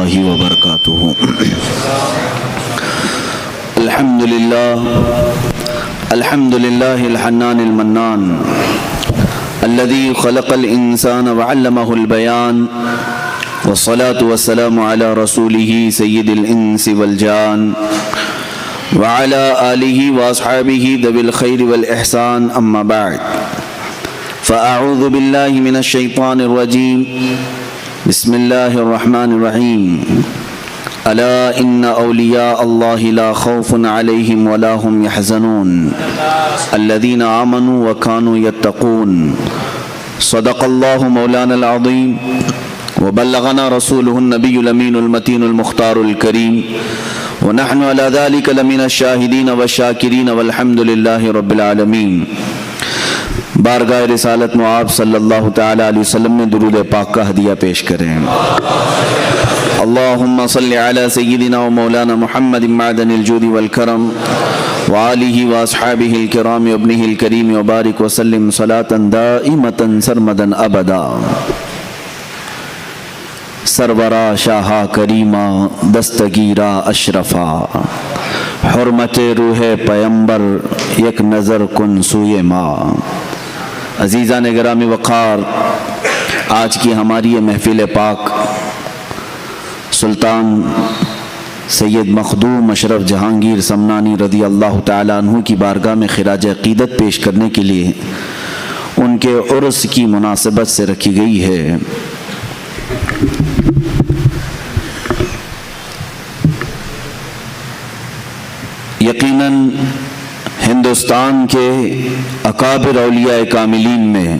الله وبركاته. الحمد لله الحنان المنان الذي خلق الإنسان وعلمه البيان، والصلاة والسلام على رسوله سيد الإنس والجان وعلى آله وأصحابه ذوي الخير والإحسان، أما بعد فأعوذ بالله من الشيطان الرجيم. بسم الله الرحمن الرحيم. ألا إن أولياء الله لا خوف عليهم ولا هم يحزنون الذين آمنوا وكانوا يتقون. صدق الله مولانا العظيم وبلغنا رسوله النبي الأمين المتين المختار الكريم، ونحن على ذلك لمن الشاهدين والشاكرين والحمد لله رب العالمين. بارگاہ رسالت معاب صلی اللہ تعالی علیہ وسلم میں درود پاک کا ہدیہ پیش کریں. اللہم صلی علی سیدنا و مولانا محمد معدن الجود والکرم وآلہ واصحابہ الکرام وابنہ الکریم وبارک وسلم صلاة دائمتا سرمدا ابدا. سرورا شاہا کریمہ دستگیرہ اشرفا، حرمت روح پیمبر یک نظر کن سوئے ماں. عزیزان گرامی وقار، آج کی ہماری یہ محفل پاک سلطان سید مخدوم اشرف جہانگیر سمنانی رضی اللہ تعالیٰ عنہ کی بارگاہ میں خراج عقیدت پیش کرنے کے لیے ان کے عرس کی مناسبت سے رکھی گئی ہے. یقیناً ہندوستان کے اکابر اولیاء کاملین میں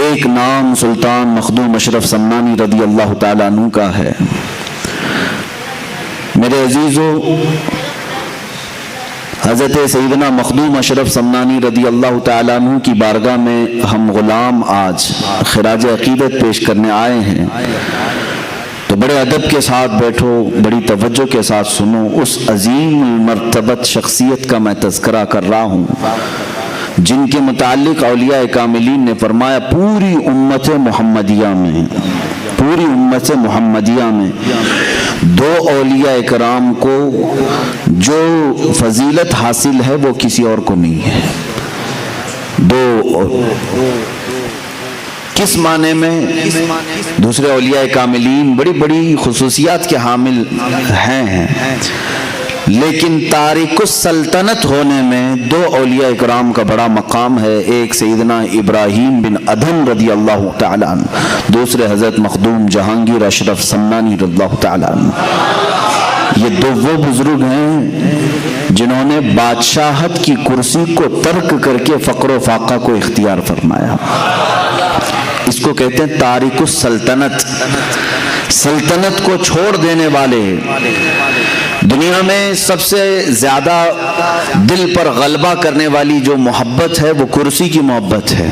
ایک نام سلطان مخدوم اشرف سمنانی رضی اللہ تعالیٰ عنہ کا ہے. میرے عزیزو، حضرت سیدنا مخدوم اشرف سمنانی رضی اللہ تعالیٰ عنہ کی بارگاہ میں ہم غلام آج خراج عقیدت پیش کرنے آئے ہیں، تو بڑے ادب کے ساتھ بیٹھو، بڑی توجہ کے ساتھ سنو. اس عظیم مرتبت شخصیت کا میں تذکرہ کر رہا ہوں جن کے متعلق اولیاء کاملین نے فرمایا پوری امت محمدیہ میں دو اولیاء کرام کو جو فضیلت حاصل ہے وہ کسی اور کو نہیں ہے. کس معنی میں؟ دوسرے اولیاء کاملین بڑی بڑی خصوصیات کے حامل ہیں، لیکن تارک السلطنت ہونے میں دو اولیاء اکرام کا بڑا مقام ہے. ایک سیدنا ابراہیم بن ادھم رضی اللہ تعالیٰ عنہ، دوسرے حضرت مخدوم جہانگیر اشرف سمنانی رضی اللہ تعالیٰ عنہ. یہ دو وہ بزرگ ہیں جنہوں نے بادشاہت کی کرسی کو ترک کر کے فقر و فاقہ کو اختیار فرمایا. اس کو کہتے ہیں تارک السلطنت، سلطنت کو چھوڑ دینے والے. دنیا میں سب سے زیادہ دل پر غلبہ کرنے والی جو محبت ہے وہ کرسی کی محبت ہے.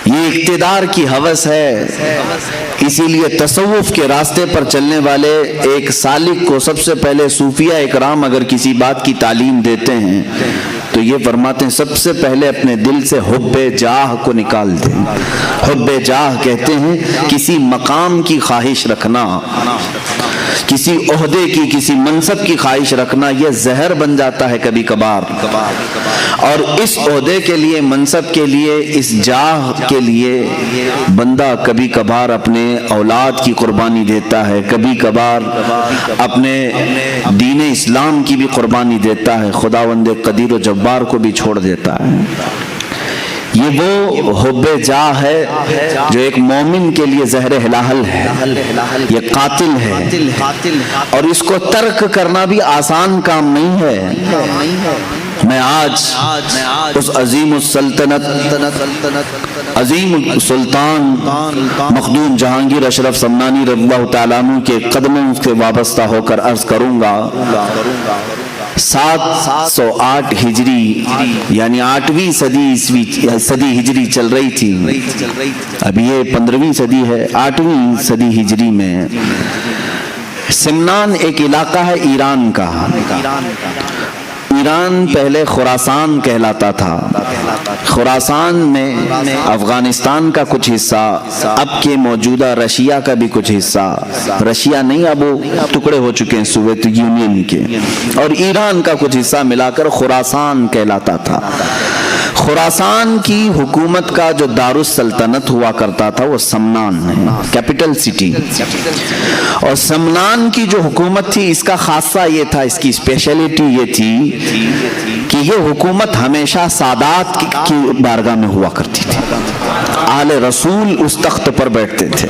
یہ اقتدار کی ہوس ہے. اسی لیے تصوف کے راستے پر چلنے والے ایک سالک کو سب سے پہلے صوفیہ اکرام اگر کسی بات کی تعلیم دیتے ہیں تو یہ فرماتے ہیں سب سے پہلے اپنے دل سے حب جاہ کو نکال دیں. حب جاہ کہتے ہیں کسی مقام کی خواہش رکھنا، کسی عہدے کی، کسی منصب کی خواہش رکھنا. یہ زہر بن جاتا ہے کبھی کبھار، اور اس عہدے کے لیے، منصب کے لیے، اس جاہ کے لیے بندہ کبھی کبھار اپنے اولاد کی قربانی دیتا ہے، کبھی کبھار اپنے دین اسلام کی بھی قربانی دیتا ہے، خداوند قدیر و جبار کو بھی چھوڑ دیتا ہے. یہ وہ حب جاہ ہے جو ایک مومن کے لیے زہر ہلاہل ہے، یہ قاتل ہے، اور اس کو ترک کرنا بھی آسان کام نہیں ہے. میں آج اس عظیم السلطنت، عظیم سلطان مخدوم جہانگیر اشرف سمنانی رضی اللہ تعالیٰ عنہ کے قدموں سے وابستہ ہو کر عرض کروں گا. 708 ہجری یعنی 8ویں صدی ہجری چل رہی تھی. اب یہ 15ویں صدی ہے. 8ویں صدی ہجری میں سمنان ایک علاقہ ہے ایران کا. ایران پہلے خراسان کہلاتا تھا. خراسان میں افغانستان کا کچھ حصہ، اب کے موجودہ رشیا کا بھی کچھ حصہ، رشیا نہیں اب وہ ٹکڑے ہو چکے ہیں سوویت یونین کے، اور ایران کا کچھ حصہ ملا کر خراسان کہلاتا تھا. خراسان کی حکومت کا جو دارالسلطنت ہوا کرتا تھا وہ سمنان ہے، کیپٹل سٹی. اور سمنان کی جو حکومت تھی اس کا خاصہ یہ تھا، اس کی اسپیشلٹی یہ تھی کہ یہ حکومت ہمیشہ سادات کی بارگاہ میں ہوا کرتی تھی. آل رسول اس تخت پر بیٹھتے تھے.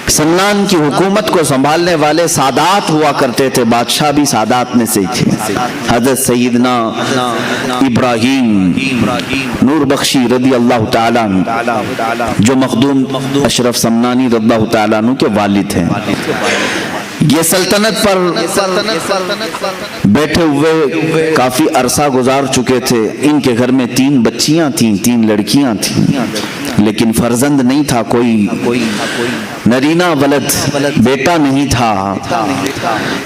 سمنان کی حکومت کو سنبھالنے والے سادات ہوا کرتے تھے، بادشاہ بھی سادات میں سے ہی تھے. حضرت سیدنا ابراہیم نور بخشی رضی اللہ تعالیٰ عنہ جو مخدوم اشرف سمنانی رضی اللہ تعالیٰ عنہ کے والد ہیں، یہ سلطنت پر بیٹھے ہوئے کافی عرصہ گزار چکے تھے. ان کے گھر میں 3 بچیاں تھیں، 3 لڑکیاں تھیں، لیکن فرزند نہیں تھا، کوئی نرینہ ولد بیٹا نہیں تھا.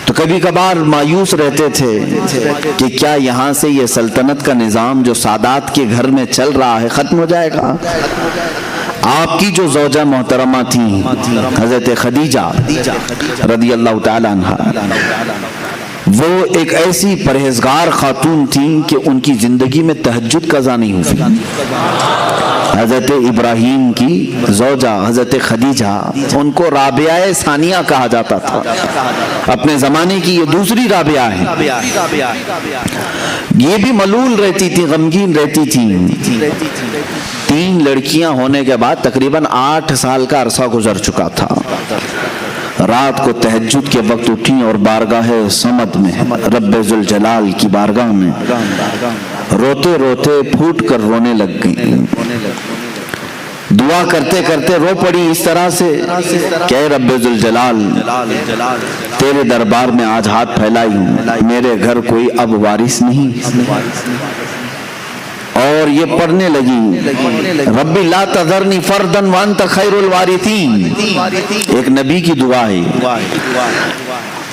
تو کبھی کبھار مایوس رہتے تھے کہ کیا یہاں سے یہ سلطنت کا نظام جو سادات کے گھر میں چل رہا ہے ختم ہو جائے گا. آپ کی جو زوجہ محترمہ تھیں حضرت خدیجہ رضی اللہ تعالیٰ عنہ، وہ ایک ایسی پرہیزگار خاتون تھیں کہ ان کی زندگی میں تہجد قضا نہیں ہوئی. حضرت ابراہیم کی زوجہ حضرت خدیجہ، ان کو رابعہ ثانیہ کہا جاتا تھا. اپنے زمانے کی یہ دوسری رابعہ ہے. یہ بھی ملول رہتی تھی، غمگین رہتی تھی. 3 لڑکیاں ہونے کے بعد تقریباً 8 سال کا عرصہ گزر چکا تھا. رات کو تہجد کے وقت اٹھیں اور بارگاہ صمد میں، رب ذوالجلال کی بارگاہ میں روتے روتے پھوٹ کر رونے لگ گئیں. دعا کرتے کرتے رو پڑی اس طرح سے کہ اے رب ذوالجلال، تیرے دربار میں آج ہاتھ پھیلائی ہوں، میرے گھر کوئی اب وارث نہیں. اور یہ پڑھنے لگی رب لا تذرنی فردا وانت خیر الوارثین. ایک نبی کی دعا ہے.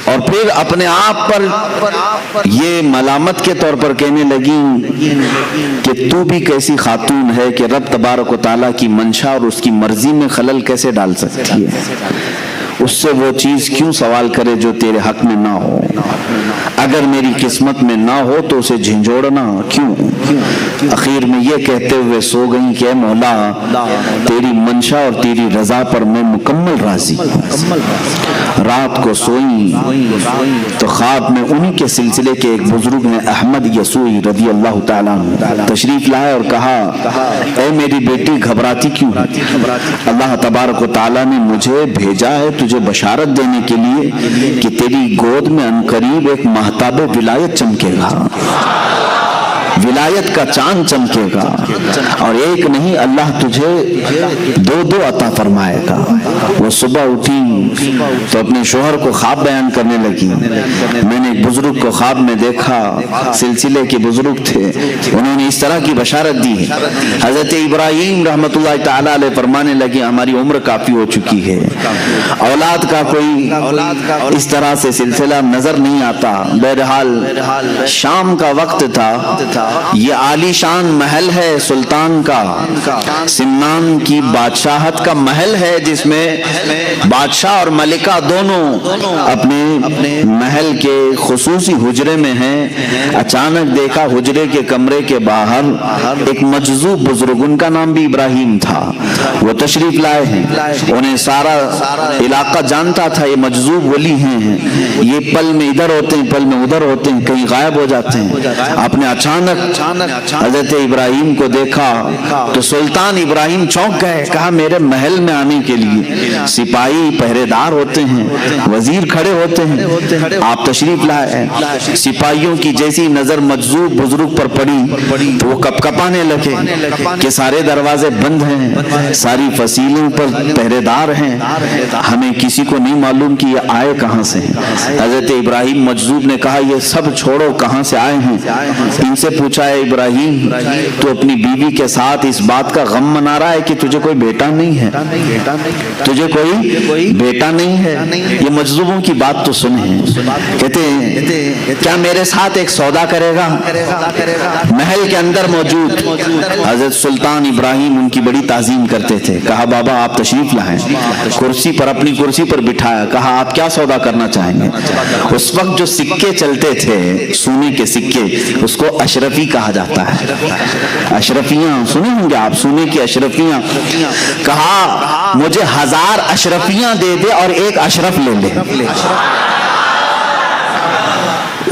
اور پھر اپنے آپ پر یہ ملامت کے طور پر کہنے لگی کہ تو بھی کیسی خاتون ہے کہ رب تبارک و تعالیٰ کی منشا اور اس کی مرضی میں خلل کیسے ڈال سکتی ہے. اس سے وہ چیز کیوں سوال کرے جو تیرے حق میں نہ ہو. اگر میری قسمت میں نہ ہو تو اسے جھنجھوڑنا کیوں. اخیر میں یہ کہتے ہوئے سو گئیں کہ اے مولا، تیری منشا اور تیری رضا پر میں مکمل راضی ہوں. رات کو سوئیں تو خواب میں انہی کے سلسلے کے ایک بزرگ نے احمد یسوعی رضی اللہ تعالیٰ عنہ تشریف لائے اور کہا اے میری بیٹی گھبراتی کیوں ہے؟ اللہ تبارک و تعالیٰ نے مجھے بھیجا ہے تجھے بشارت دینے کے لیے کہ تیری گود میں عنقریب ایک مہتاب ولایت چمکے گا، ولایت کا چاند چمکے گا، اور ایک نہیں اللہ تجھے 2 عطا فرمائے گا. وہ صبح اٹھی تو اپنے شوہر کو خواب بیان کرنے لگی. میں نے ایک بزرگ کو خواب میں دیکھا، سلسلے کے بزرگ تھے، انہوں نے اس طرح کی بشارت دی ہے. حضرت ابراہیم رحمت اللہ تعالیٰ علیہ فرمانے لگے ہماری عمر کافی ہو چکی ہے، اولاد کا کوئی اس طرح سے سلسلہ نظر نہیں آتا. بہرحال شام کا وقت تھا. یہ عالی شان محل ہے سلطان کا، سمنان کی بادشاہت کا محل ہے جس میں بادشاہ اور ملکہ دونوں اپنے محل کے خصوصی حجرے میں ہیں. اچانک دیکھا حجرے کے کمرے کے باہر ایک مجذوب بزرگ، ان کا نام بھی ابراہیم تھا، وہ تشریف لائے ہیں. انہیں سارا علاقہ جانتا تھا یہ مجذوب ولی ہیں، یہ پل میں ادھر ہوتے ہیں، پل میں ادھر ہوتے ہیں، کہیں غائب ہو جاتے ہیں. آپ نے اچانک حضرت ابراہیم کو دیکھا تو سلطان ابراہیم چونک گئے. کہا میرے محل میں آنے کے لیے سپاہی پہرے دار ہوتے ہیں، وزیر کھڑے ہوتے ہیں، آپ تشریف لائے. سپاہیوں کی جیسی نظر مجذوب بزرگ پر پڑی تو وہ کپکپانے لگے کہ سارے دروازے بند ہیں، ساری فصیلوں پر پہرے دار ہیں، ہمیں کسی کو نہیں معلوم کہ یہ آئے کہاں سے. حضرت ابراہیم مجذوب نے کہا یہ سب چھوڑو، کہاں سے آئے ہیں ان سے پوچھا ہے ابراہیم تو اپنی بیوی کے ساتھ اس بات کا غم منا رہا ہے کہ تجھے کوئی بیٹا نہیں ہے، تجھے کوئی بیٹا نہیں ہے؟ یہ مجذوبوں کی بات تو سنیں، کہتے ہیں کیا میرے ساتھ ایک سودا کرے گا؟ محل کے اندر موجود حضرت سلطان ابراہیم ان کی بڑی تعظیم کرتے تھے، کہا بابا آپ تشریف لائیں، کرسی پر اپنی کرسی پر بٹھایا، کہا آپ کیا سودا کرنا چاہیں گے؟ اس وقت جو سکے چلتے تھے سونے کے سکے، اس کو اشرفی کہا جاتا ہے، اشرفیاں سنے ہوں گے آپ، سونے کی اشرفیاں، کہا مجھے 1000 اشرفیاں دے دے اور ایک اشرف لے لے۔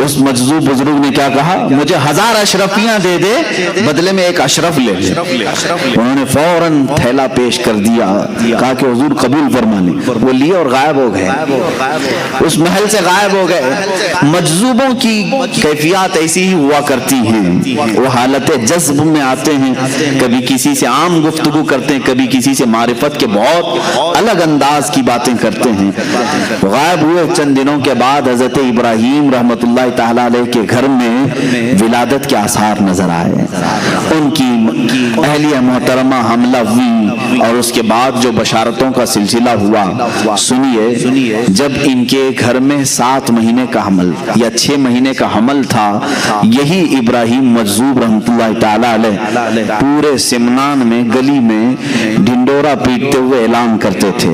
اس مجذوب بزرگ نے کیا کہا؟ مجھے 1000 اشرفیاں دے دے بدلے میں ایک اشرف لے لے۔ انہوں نے فوراً تھیلا پیش کر دیا، کہا کہ حضور قبول فرما لیں، وہ لیے اور غائب ہو گئے، اس محل سے غائب ہو گئے۔ مجذوبوں کی کیفیات ایسی ہی ہوا کرتی ہیں، وہ حالت جذب میں آتے ہیں، کبھی کسی سے عام گفتگو کرتے ہیں، کبھی کسی سے معرفت کے بہت الگ انداز کی باتیں کرتے ہیں۔ غائب ہوئے چند دنوں کے بعد حضرت ابراہیم رحمت اللہ تعالیٰ علیہ کے گھر میں ولادت کے آثار نظر آئے، ان کی اہلیہ محترمہ حملہ ہوئی، اور اس کے بعد جو بشارتوں کا سلسلہ ہوا سنیے، جب ان کے گھر میں 7 مہینے کا حمل یا 6 مہینے کا حمل تھا، یہی ابراہیم مجذوب رحمت اللہ تعالیٰ علیہ پورے سمنان میں گلی میں ڈھنڈورا پیٹتے ہوئے اعلان کرتے تھے،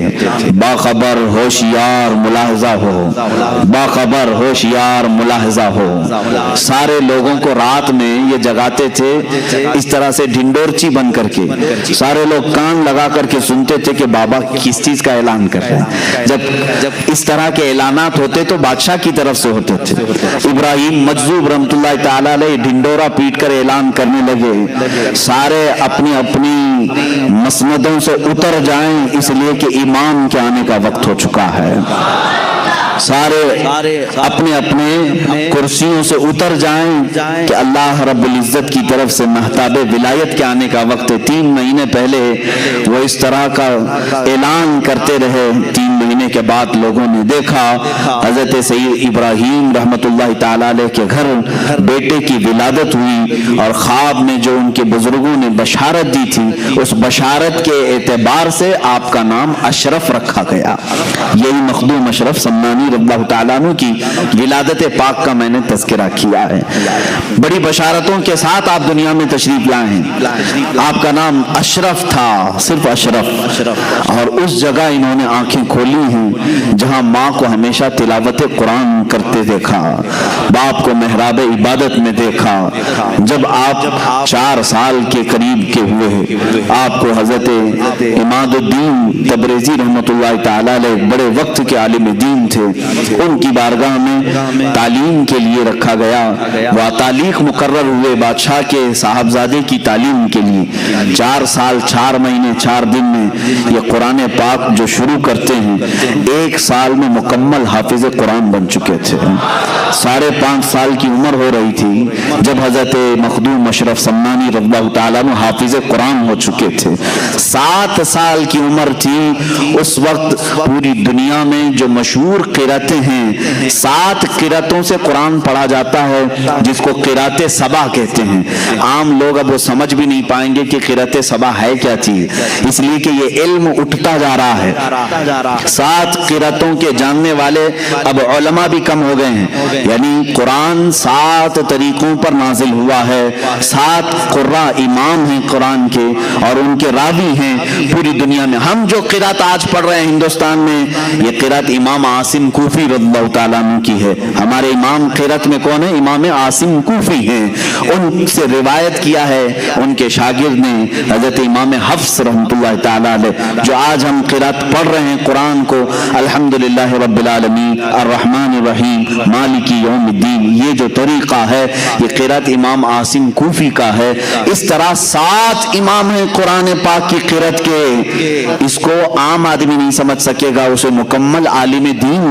باخبر ہوشیار ملاحظہ ہو، باخبر ہوشیار ملاحظہ ہو۔ سارے لوگوں کو رات میں یہ جگاتے تھے اس طرح سے ڈھنڈورچی بن کر کے، سارے لوگ کان لگا کر کے سنتے تھے کہ بابا کس چیز کا اعلان کر رہے ہیں۔ جب اس طرح کے اعلانات ہوتے تو بادشاہ کی طرف سے ہوتے تھے۔ ابراہیم مجذوب رحمت اللہ تعالیٰ علیہ ڈھنڈورا پیٹ کر اعلان کرنے لگے، سارے اپنی اپنی مسندوں سے اتر جائیں اس لیے کہ امام کے آنے کا وقت ہو چکا ہے، سارے اپنے اپنے کرسیوں سے اتر جائیں کہ اللہ رب العزت کی طرف سے مہتاب ولایت کے آنے کا وقت ہے۔ 3 مہینے پہلے وہ اس طرح کا اعلان کرتے رہے، 3 مہینے کے بعد لوگوں نے دیکھا حضرت سید ابراہیم رحمت اللہ تعالیٰ علیہ کے گھر بیٹے کی ولادت ہوئی، اور خواب میں جو ان کے بزرگوں نے بشارت دی تھی اس بشارت کے اعتبار سے آپ کا نام اشرف رکھا گیا۔ یہی مخدوم اشرف سمنانی رضی اللہ تعالیٰ عنہ کی ولادت پاک کا میں نے تذکرہ کیا ہے۔ بڑی بشارتوں کے ساتھ آپ دنیا میں تشریف لائے ہیں، آپ کا نام اشرف تھا، صرف اشرف، اور اس جگہ انہوں نے آنکھیں کھولی ہیں جہاں ماں کو ہمیشہ تلاوت قرآن کرتے دیکھا، باپ کو محراب عبادت میں دیکھا۔ جب آپ 4 سال کے قریب کے ہوئے، آپ کو حضرت عماد الدین تبریزی رحمت اللہ تعالیٰ علیہ بڑے وقت کے عالم دین تھے، ان کی بارگاہ میں تعلیم کے لیے رکھا گیا، وہ تعلیق مقرر ہوئے بادشاہ کے صاحبزادے کی تعلیم کے لیے۔ 4 سال 4 مہینے 4 دن میں یہ قرآن پاک جو شروع کرتے ہیں 1 سال میں مکمل حافظ قرآن بن چکے تھے۔ 5.5 سال کی عمر ہو رہی تھی جب حضرت مخدوم اشرف سمنانی رضی اللہ تعالیٰ عنہ حافظ قرآن ہو چکے تھے۔ 7 سال کی عمر تھی اس وقت پوری دنیا میں جو مشہور قراتیں ہیں، 7 قراتوں سے قرآن پڑھا جاتا ہے جس کو قرات سبا کہتے ہیں۔ عام لوگ اب وہ سمجھ بھی نہیں پائیں گے کہ قرات سبا ہے کیا چیز، اس لیے کہ یہ علم اٹھتا جا رہا ہے۔ 7 قراتوں کے جاننے والے اب علماء بھی کم ہو گئے ہیں، یعنی قرآن 7 طریقوں پر نازل ہوا ہے، 7 قراء امام ہیں قرآن کے اور ان کے راوی ہیں پوری دنیا میں۔ ہم جو قرات آج پڑھ رہے ہیں ہندوستان میں، یہ قرات امام عاصم کوفی رضی اللہ تعالیٰ عنہ کی ہے۔ ہمارے امام قرات میں کون ہے؟ امام عاصم کوفی ہیں، ان سے روایت کیا ہے ان کے شاگرد نے حضرت امام حفص رحمت اللہ تعالیٰ علیہ۔ جو آج ہم قرات پڑھ رہے ہیں قرآن کو، الحمدللہ رب العالمین الرحمن الرحیم مالک یوم الدین، یہ جو طریقہ ہے یہ قرات امام عاصم کوفی کا ہے۔ اس طرح 7 امام ہیں قرآن پاک کی قرات کے، اس کو عام آدمی نہیں سمجھ سکے گا، اسے مکمل عالم دین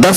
10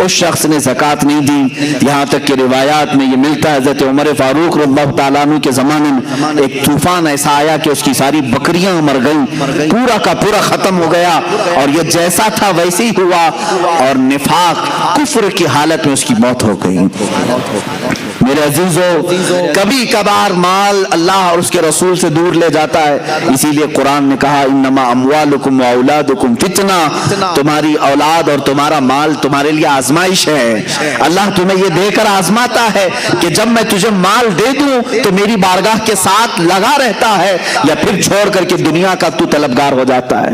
اس شخص نے زکوٰۃ نہیں دی، یہاں تک کہ روایات میں یہ ملتا ہے حضرت عمر فاروق رضی اللہ تعالیٰ عنہ کے زمانے میں ایک طوفان ایسا آیا کہ اس کی ساری بکریاں مر گئیں، پورا کا پورا ختم ہو گیا، اور یہ جیسا تھا ویسے ہی ہوا، اور نفاق کفر کی حالت میں اس کی موت ہو گئی۔ میرے عزیزو، کبھی کبھار مال اللہ اور اس کے رسول سے دور لے جاتا ہے، اسی لیے قرآن نے کہا انما اموالکم و اولادکم فتنہ، تمہاری اولاد اور تمہارا مال تمہارے لیے آزمائش ہے۔ اللہ تمہیں یہ دے کر آزماتا ہے کہ جب میں تجھے مال دے دوں تو میری بارگاہ کے ساتھ لگا رہتا ہے، یا پھر چھوڑ کر کے دنیا کا تو طلبگار ہو جاتا ہے۔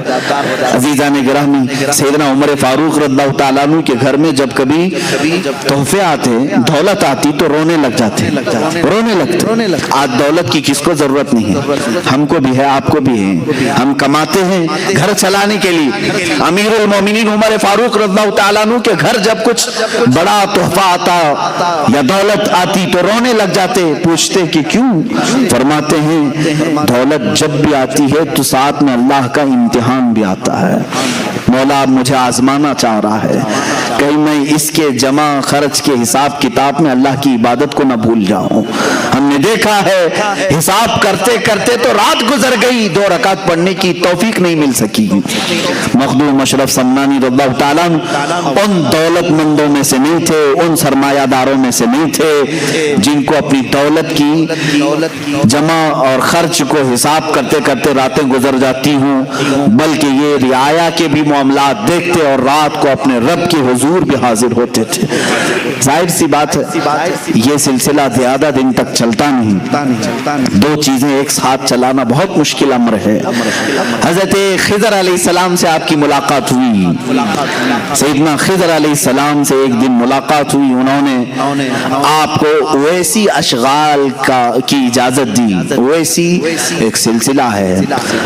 عزیزان گرامی، سیدنا عمر فاروق رضی اللہ تعالیٰ عنہ کے گھر میں جب کبھی تحفے آتے، دولت آتی تو رونے لگ جاتے، رونے لگتے۔ آج دولت کی کس کو ضرورت نہیں ہے، ہم کو بھی ہے، آپ کو بھی ہے، ہم کماتے ہیں گھر چلانے کے لیے۔ امیر المومنین عمر فاروق رضی اللہ تعالیٰ عنہ کے گھر جب کچھ بڑا تحفہ آتا یا دولت آتی تو رونے لگ جاتے، پوچھتے کہ کیوں؟ فرماتے ہیں دولت جب بھی آتی ہے تو ساتھ میں اللہ کا امتحان بھی آتا ہے، مولا مجھے آزمانا چاہ رہا ہے، کہیں میں اس کے جمع خرچ کے حساب کتاب میں اللہ کی عبادت کو نہ بھول جاؤں۔ ہم نے دیکھا ہے حساب کرتے کرتے تو رات گزر گئی، 2 رکعت پڑھنے کی توفیق نہیں مل سکی۔ مخدوم اشرف سمنانی رضی اللہ تعالیٰ ان دولت مندوں میں سے نہیں تھے، ان سرمایہ داروں میں سے نہیں تھے جن کو اپنی دولت کی جمع اور خرچ کو حساب کرتے کرتے راتیں گزر جاتی ہوں، بلکہ یہ رعایا کے بھی معاملات دیکھتے اور رات کو اپنے رب کے حضور بھی حاضر ہوتے تھے۔ ظاہر سی بات ہے یہ سلسلہ زیادہ دن تک چلتا نہیں، 2 چیزیں ایک ساتھ چلانا بہت مشکل امر ہے۔ حضرت خضر علیہ السلام سے آپ کی ملاقات ہوئی، سیدنا خضر علیہ السلام سے ایک دن ملاقات ہوئی، انہوں نے آپ کو ویسی اشغال کی اجازت دی۔ ویسی ایک سلسلہ ہے،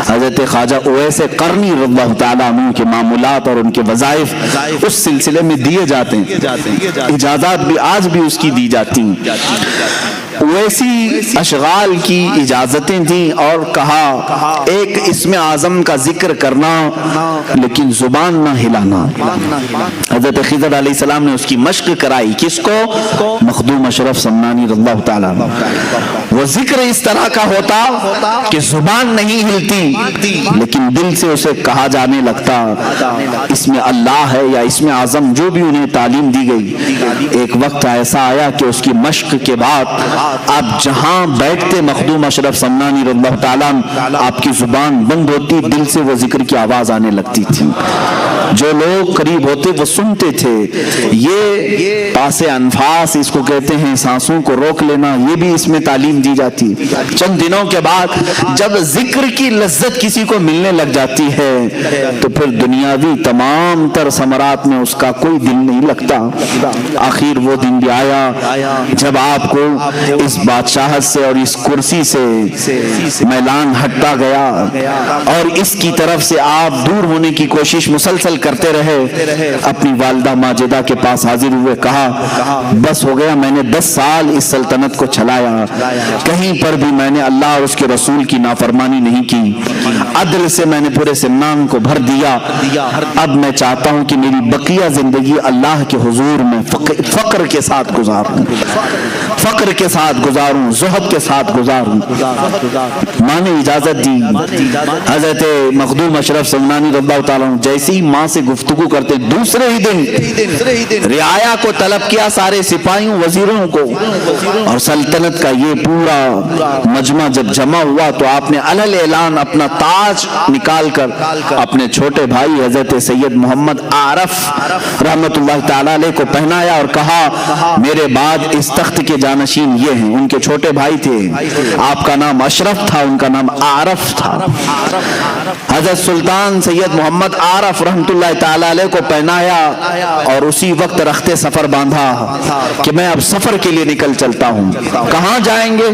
حضرت خواجہ اویس قرنی رضی اللہ تعالیٰ عنہ کے معمولات اور ان کے وظائف اس سلسلے میں دیے جاتے ہیں، اجازات بھی آج بھی اس کی دی جاتی ہیں۔ ویسی اشغال کی اجازتیں دیں اور کہا ایک اسم اعظم کا ذکر کرنا لیکن زبان نہ ہلانا۔ حضرت خضر علیہ السلام نے اس کی مشق کرائی، کس کو؟ مخدوم اشرف سمنانی رضی اللہ تعالیٰ عنہ۔ وہ ذکر اس طرح کا ہوتا کہ زبان نہیں ہلتی لیکن دل سے اسے کہا جانے لگتا، اسم اللہ ہے یا اسم اعظم جو بھی انہیں تعلیم دی گئی۔ ایک وقت ایسا آیا کہ اس کی مشق کے بعد آپ جہاں بیٹھتے مخدوم اشرف سمنانی رضی اللہ تعالیٰ عنہ، آپ کی زبان بند ہوتی، دل سے وہ ذکر کی آواز آنے لگتی تھی، جو لوگ قریب ہوتے وہ سنتے تھے۔ یہ پاس انفاس اس کو کہتے ہیں، سانسوں کو روک لینا، یہ بھی اس میں تعلیم دی جاتی۔ چند دنوں کے بعد جب ذکر کی لذت کسی کو ملنے لگ جاتی ہے تو پھر دنیاوی تمام تر ثمرات میں اس کا کوئی دل نہیں لگتا۔ آخر وہ دن بھی آیا جب آپ کو اس بادشاہت سے اور اس کرسی سے میلان ہٹتا گیا اور اس کی طرف سے آپ دور ہونے کی کوشش مسلسل کرتے رہے۔ اپنی والدہ ماجدہ کے پاس حاضر ہوئے، کہا بس ہو گیا، میں نے 10 سال اس سلطنت کو چلایا، کہیں پر بھی میں نے اللہ اور اس کے رسول کی نافرمانی نہیں کی، عدل سے میں نے پورے سمنان کو بھر دیا۔ اب میں چاہتا ہوں کہ میری بقیہ زندگی اللہ کے حضور میں فقر کے ساتھ گزاروں، فقر کے ساتھ گزاروں، زہد کے ساتھ گزاروں۔ ماں نے اجازت دی۔ حضرت مخدوم اشرف سمنانی رضی اللہ تعالیٰ عنہ جیسی ماں سے گفتگو کرتے، دوسرے ہی دن رعایا کو طلب کیا، سارے سپاہیوں وزیروں کو، اور سلطنت کا یہ پورا مجمع جب جمع ہوا تو آپ نے علل اعلان اپنا تاج نکال کر اپنے چھوٹے بھائی حضرت سید محمد عارف رحمت اللہ تعالیٰ علیہ کو پہنایا اور کہا میرے بعد اس تخت کے جانشین یہ ہیں۔ ان کے چھوٹے بھائی تھے، آپ کا نام اشرف تھا، ان کا نام عارف تھا۔ حضرت سلطان سید محمد عارف رحمت اللہ تعالیٰ علیہ کو پہنایا اور اسی وقت رخت سفر باندھا کہ میں اب سفر کے لیے نکل چلتا ہوں۔ کہاں جائیں گے؟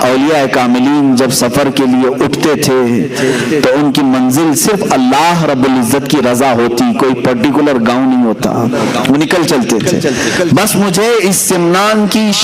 اولیاء کاملین جب سفر کے لیے اٹھتے تھے تو ان کی منزل صرف اللہ رب العزت کی رضا ہوتی، کوئی پرٹیکولر گاؤں نہیں ہوتا، وہ نکل چلتے تھے۔ بس مجھے اس سمنان کی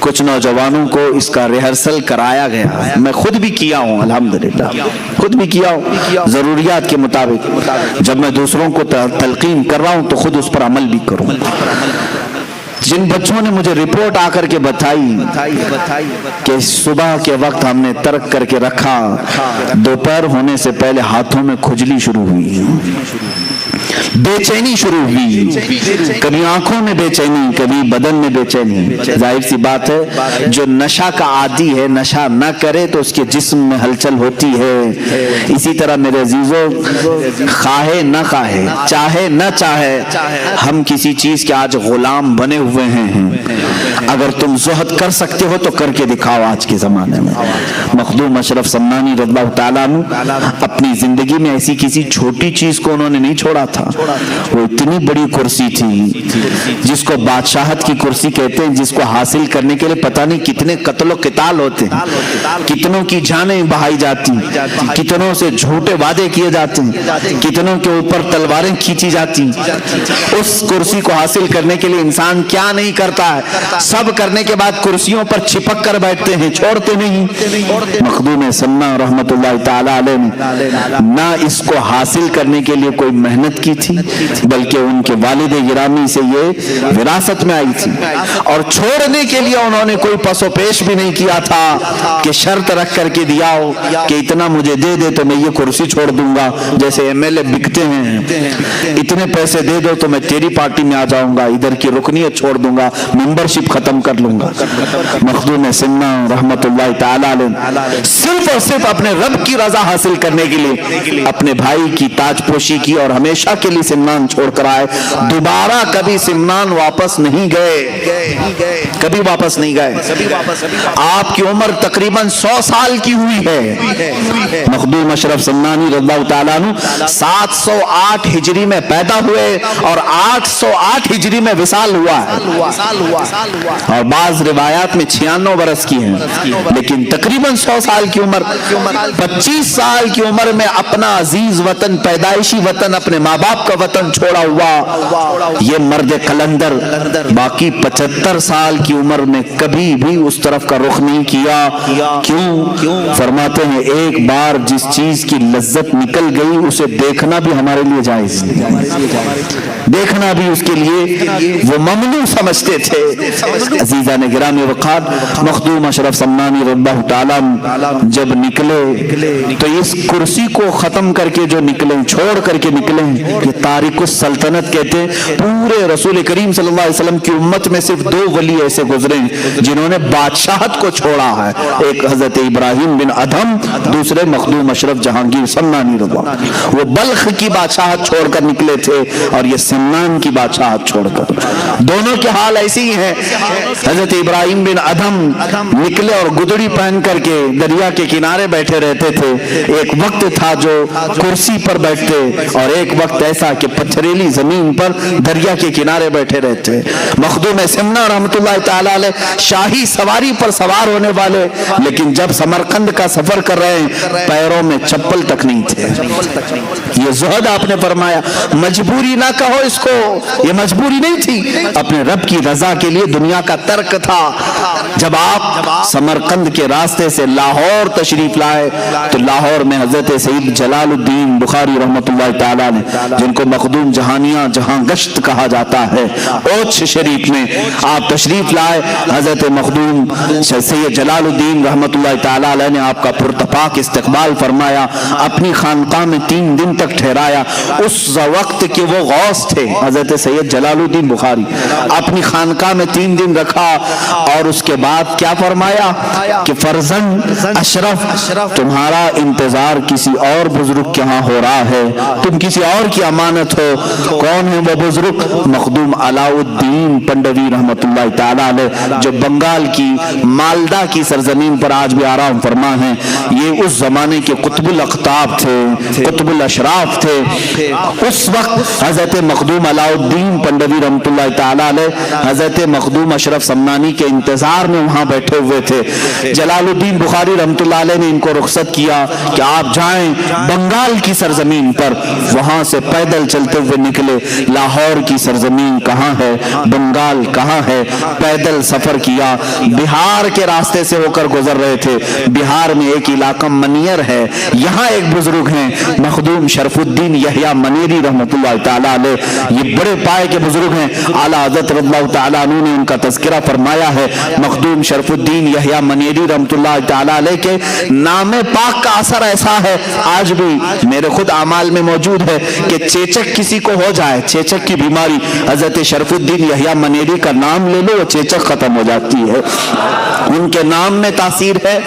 کچھ نوجوانوں کو اس کا ریہرسل کرایا گیا، میں خود بھی کیا ہوں، الحمدللہ خود بھی کیا ہوں ضروریات کے مطابق۔ جب میں دوسروں کو تلقین کر رہا ہوں تو خود اس پر عمل بھی کروں۔ جن بچوں نے مجھے رپورٹ آ کر کے بتائی کہ صبح کے وقت ہم نے ترک کر کے رکھا، دوپہر ہونے سے پہلے ہاتھوں میں کھجلی شروع ہوئی، بے چینی شروع ہوئی، کبھی آنکھوں میں بے چینی، کبھی بدن میں بے چینی۔ ظاہر سی بات ہے جو نشہ کا عادی ہے، نشہ نہ کرے تو اس کے جسم میں ہلچل ہوتی ہے۔ اسی طرح میرے عزیزوں، خواہے نہ خواہے، چاہے نہ چاہے، ہم کسی چیز کے آج غلام بنے ہوئے ہیں۔ اگر تم زہد کر سکتے ہو تو کر کے دکھاؤ۔ آج کے زمانے میں مخدوم اشرف سمنانی رضی اللہ تعالیٰ عنہ اپنی زندگی میں ایسی کسی چھوٹی چیز کو انہوں نے نہیں چھوڑا تھا۔ وہ اتنی بڑی کرسی تھی جس کو بادشاہت کی کرسی کہتے ہیں، جس کو حاصل کرنے کے لیے پتہ نہیں کتنے قتل و قتال ہوتے ہیں، کتنوں کی جانیں بہائی جاتی، کتنوں سے جھوٹے وعدے کیے جاتے ہیں، کتنوں کے اوپر تلواریں کھینچی جاتی۔ اس کرسی کو حاصل کرنے کے لیے انسان کیا نہیں کرتا ہے، سب کرنے کے بعد کرسیوں پر چھپک کر بیٹھتے ہیں، چھوڑتے نہیں۔ مخدوم سمنا رحمت اللہ تعالی علیہ نے نہ اس کو حاصل کرنے کے لیے کوئی محنت کی تھی، بلکہ ان کے والد گرامی سے یہ وراثت میں آئی تھی، اور چھوڑنے کے لیے انہوں نے کوئی پس و پیش بھی نہیں کیا تھا کہ شرط رکھ کر کے دیا ہو کہ اتنا مجھے دے دے تو میں یہ کرسی چھوڑ دوں گا، جیسے ایم ایل اے بکتے ہیں، اتنے پیسے دے دو تو میں تیری پارٹی میں آ جاؤں گا، ادھر کی رکنیت چھوڑ دوں گا، ممبرشپ ختم کر لوں گا۔ مخدوم سمنا رحمت اللہ تعالی علیہ صرف اور صرف اپنے رب کی رضا حاصل کرنے کے لیے اپنے بھائی کی تاج پوشی کی، اور ہمیشہ کے لیے سمنان چھوڑ کر آئے۔ دوبارہ کبھی سمنان واپس نہیں گئے، کبھی واپس نہیں گئے۔ آپ کی عمر تقریباً 100 سال کی ہوئی ہے۔ مخدوم اشرف سمنانی رضی اللہ تعالیٰ عنہ 708 ہجری میں پیدا ہوئے اور 808 ہجری میں وصال ہوا ہے، اور بعض روایات میں 96 برس کی ہیں، لیکن تقریباً 100 سال کی عمر، 25 سال کی عمر میں اپنا عزیز وطن، پیدائشی وطن، اپنے ماں باپ کا وطن چھوڑا ہوا یہ مرد قلندر باقی 75 سال کی عمر میں کبھی بھی اس طرف کا رخ نہیں کیا۔ کیوں؟ فرماتے ہیں ایک بار جس چیز کی لذت نکل گئی اسے دیکھنا بھی ہمارے لیے جائز نہیں، دیکھنا بھی اس کے لیے وہ ممنوع سمجھتے تھے۔ عزیزان گرامی وقار، مخدوم اشرف سمنانی رضی اللہ تعالیٰ جب نکلے تو اس کرسی کو ختم کر کے جو نکلے، چھوڑ کر کے نکلے، یہ تارک السلطنت کہتے ہیں۔ پورے رسول کریم صلی اللہ علیہ وسلم کی امت میں صرف 2 ولی ایسے گزرے جنہوں نے بادشاہت کو چھوڑا ہے، ایک حضرت ابراہیم بن ادھم، دوسرے مخدوم اشرف جہانگیر سمنانی رضی اللہ عنہ۔ وہ بلخ کی بادشاہت چھوڑ کر نکلے تھے اور یہ سمنان کی بادشاہت چھوڑ کر، دونوں کے حال ایسے ہی ہیں۔ حضرت ابراہیم بن ادھم نکلے اور گدڑی پہن کر کے دریا کے کنارے بیٹھے رہتے تھے۔ ایک وقت تھا جو کرسی پر بیٹھتے اور ایک وقت ایسا کہ پتھریلی زمین پر دریا کے کنارے بیٹھے رہتے۔ مخدوم سمنا رحمت اللہ تعالی علیہ شاہی سواری پر سوار ہونے والے، لیکن جب سمرقند کا سفر کر رہے ہیں پیروں میں چپل تک نہیں تھے۔ یہ زہد آپ نے فرمایا، مجبوری نہ کہو اس کو، یہ مجبوری نہیں تھی، اپنے رب کی رضا کے لیے دنیا کا ترک تھا۔ جب آپ سمرقند کے راستے سے لاہور تشریف لائے تو لاہور میں حضرت سید جلال الدین بخاری رحمت اللہ تعالیٰ نے، جن کو مخدوم جہانیاں جہاں گشت کہا جاتا ہے، اوچھ شریف میں آپ تشریف لائے۔ حضرت مخدوم سید جلال الدین رحمت اللہ تعالیٰ علیہ نے آپ کا پرتپاک استقبال فرمایا، اپنی خانقاہ میں 3 دن تک ٹھہرایا۔ اس وقت کے وہ غوث تھے حضرت سید جلال الدین بخاری، اپنی خانقاہ میں 3 دن رکھا اور اس کے بعد کیا فرمایا کہ فرزند اشرف تمہارا انتظار کسی اور بزرگ کے ہاں ہو رہا ہے، تم کسی اور کی امانت ہو۔ کون ہے وہ بزرگ؟ مخدوم علاء الدین پنڈوی رحمت اللہ تعالیٰ علیہ، جو بنگال کی مالدہ کی سرزمین پر آج بھی آرام فرما ہیں۔ یہ اس زمانے کے قطب الاقطاب تھے، قطب الاشراف تھے۔ اس وقت حضرت مخدوم علاء الدین پنڈوی رحمت اللہ تعالیٰ علیہ حضرت مخدوم اشرف سمنانی کے انتظار میں وہاں بیٹھے ہوئے تھے۔ جلال الدین بخاری رحمت اللہ علیہ نے ان کو رخصت کیا کہ آپ جائیں بنگال کی سرزمین پر، وہاں سے پیدل چلتے ہوئے نکلے. لاہور کی سرزمین کہاں ہے, بنگال کہاں ہے, پیدل سفر کیا. بہار کے راستے سے ہو کر گزر رہے تھے. بہار میں ایک علاقہ منیر ہے, یہاں ایک بزرگ ہیں مخدوم شرف الدین یحییٰ منیری رحمۃ اللہ تعالی علیہ. یہ بڑے پائے کے بزرگ ہیں. اعلیٰ حضرت رضی اللہ تعالیٰ عنہ نے ان کا تذکرہ فرمایا ہے. مخدوم شرف الدین یحییٰ منیری رحمۃ اللہ تعالیٰ علیہ کے نام پاک کا اثر ایسا ہے, آج بھی میرے خود اعمال میں موجود ہے کہ چیچک کسی کو ہو جائے, چیچک کی بیماری, حضرت شرف الدین یحییٰ منیری کا نام لے لو, وہ چیچک ختم ہو جاتی ہے. ان کے نام میں تاثیر ہے.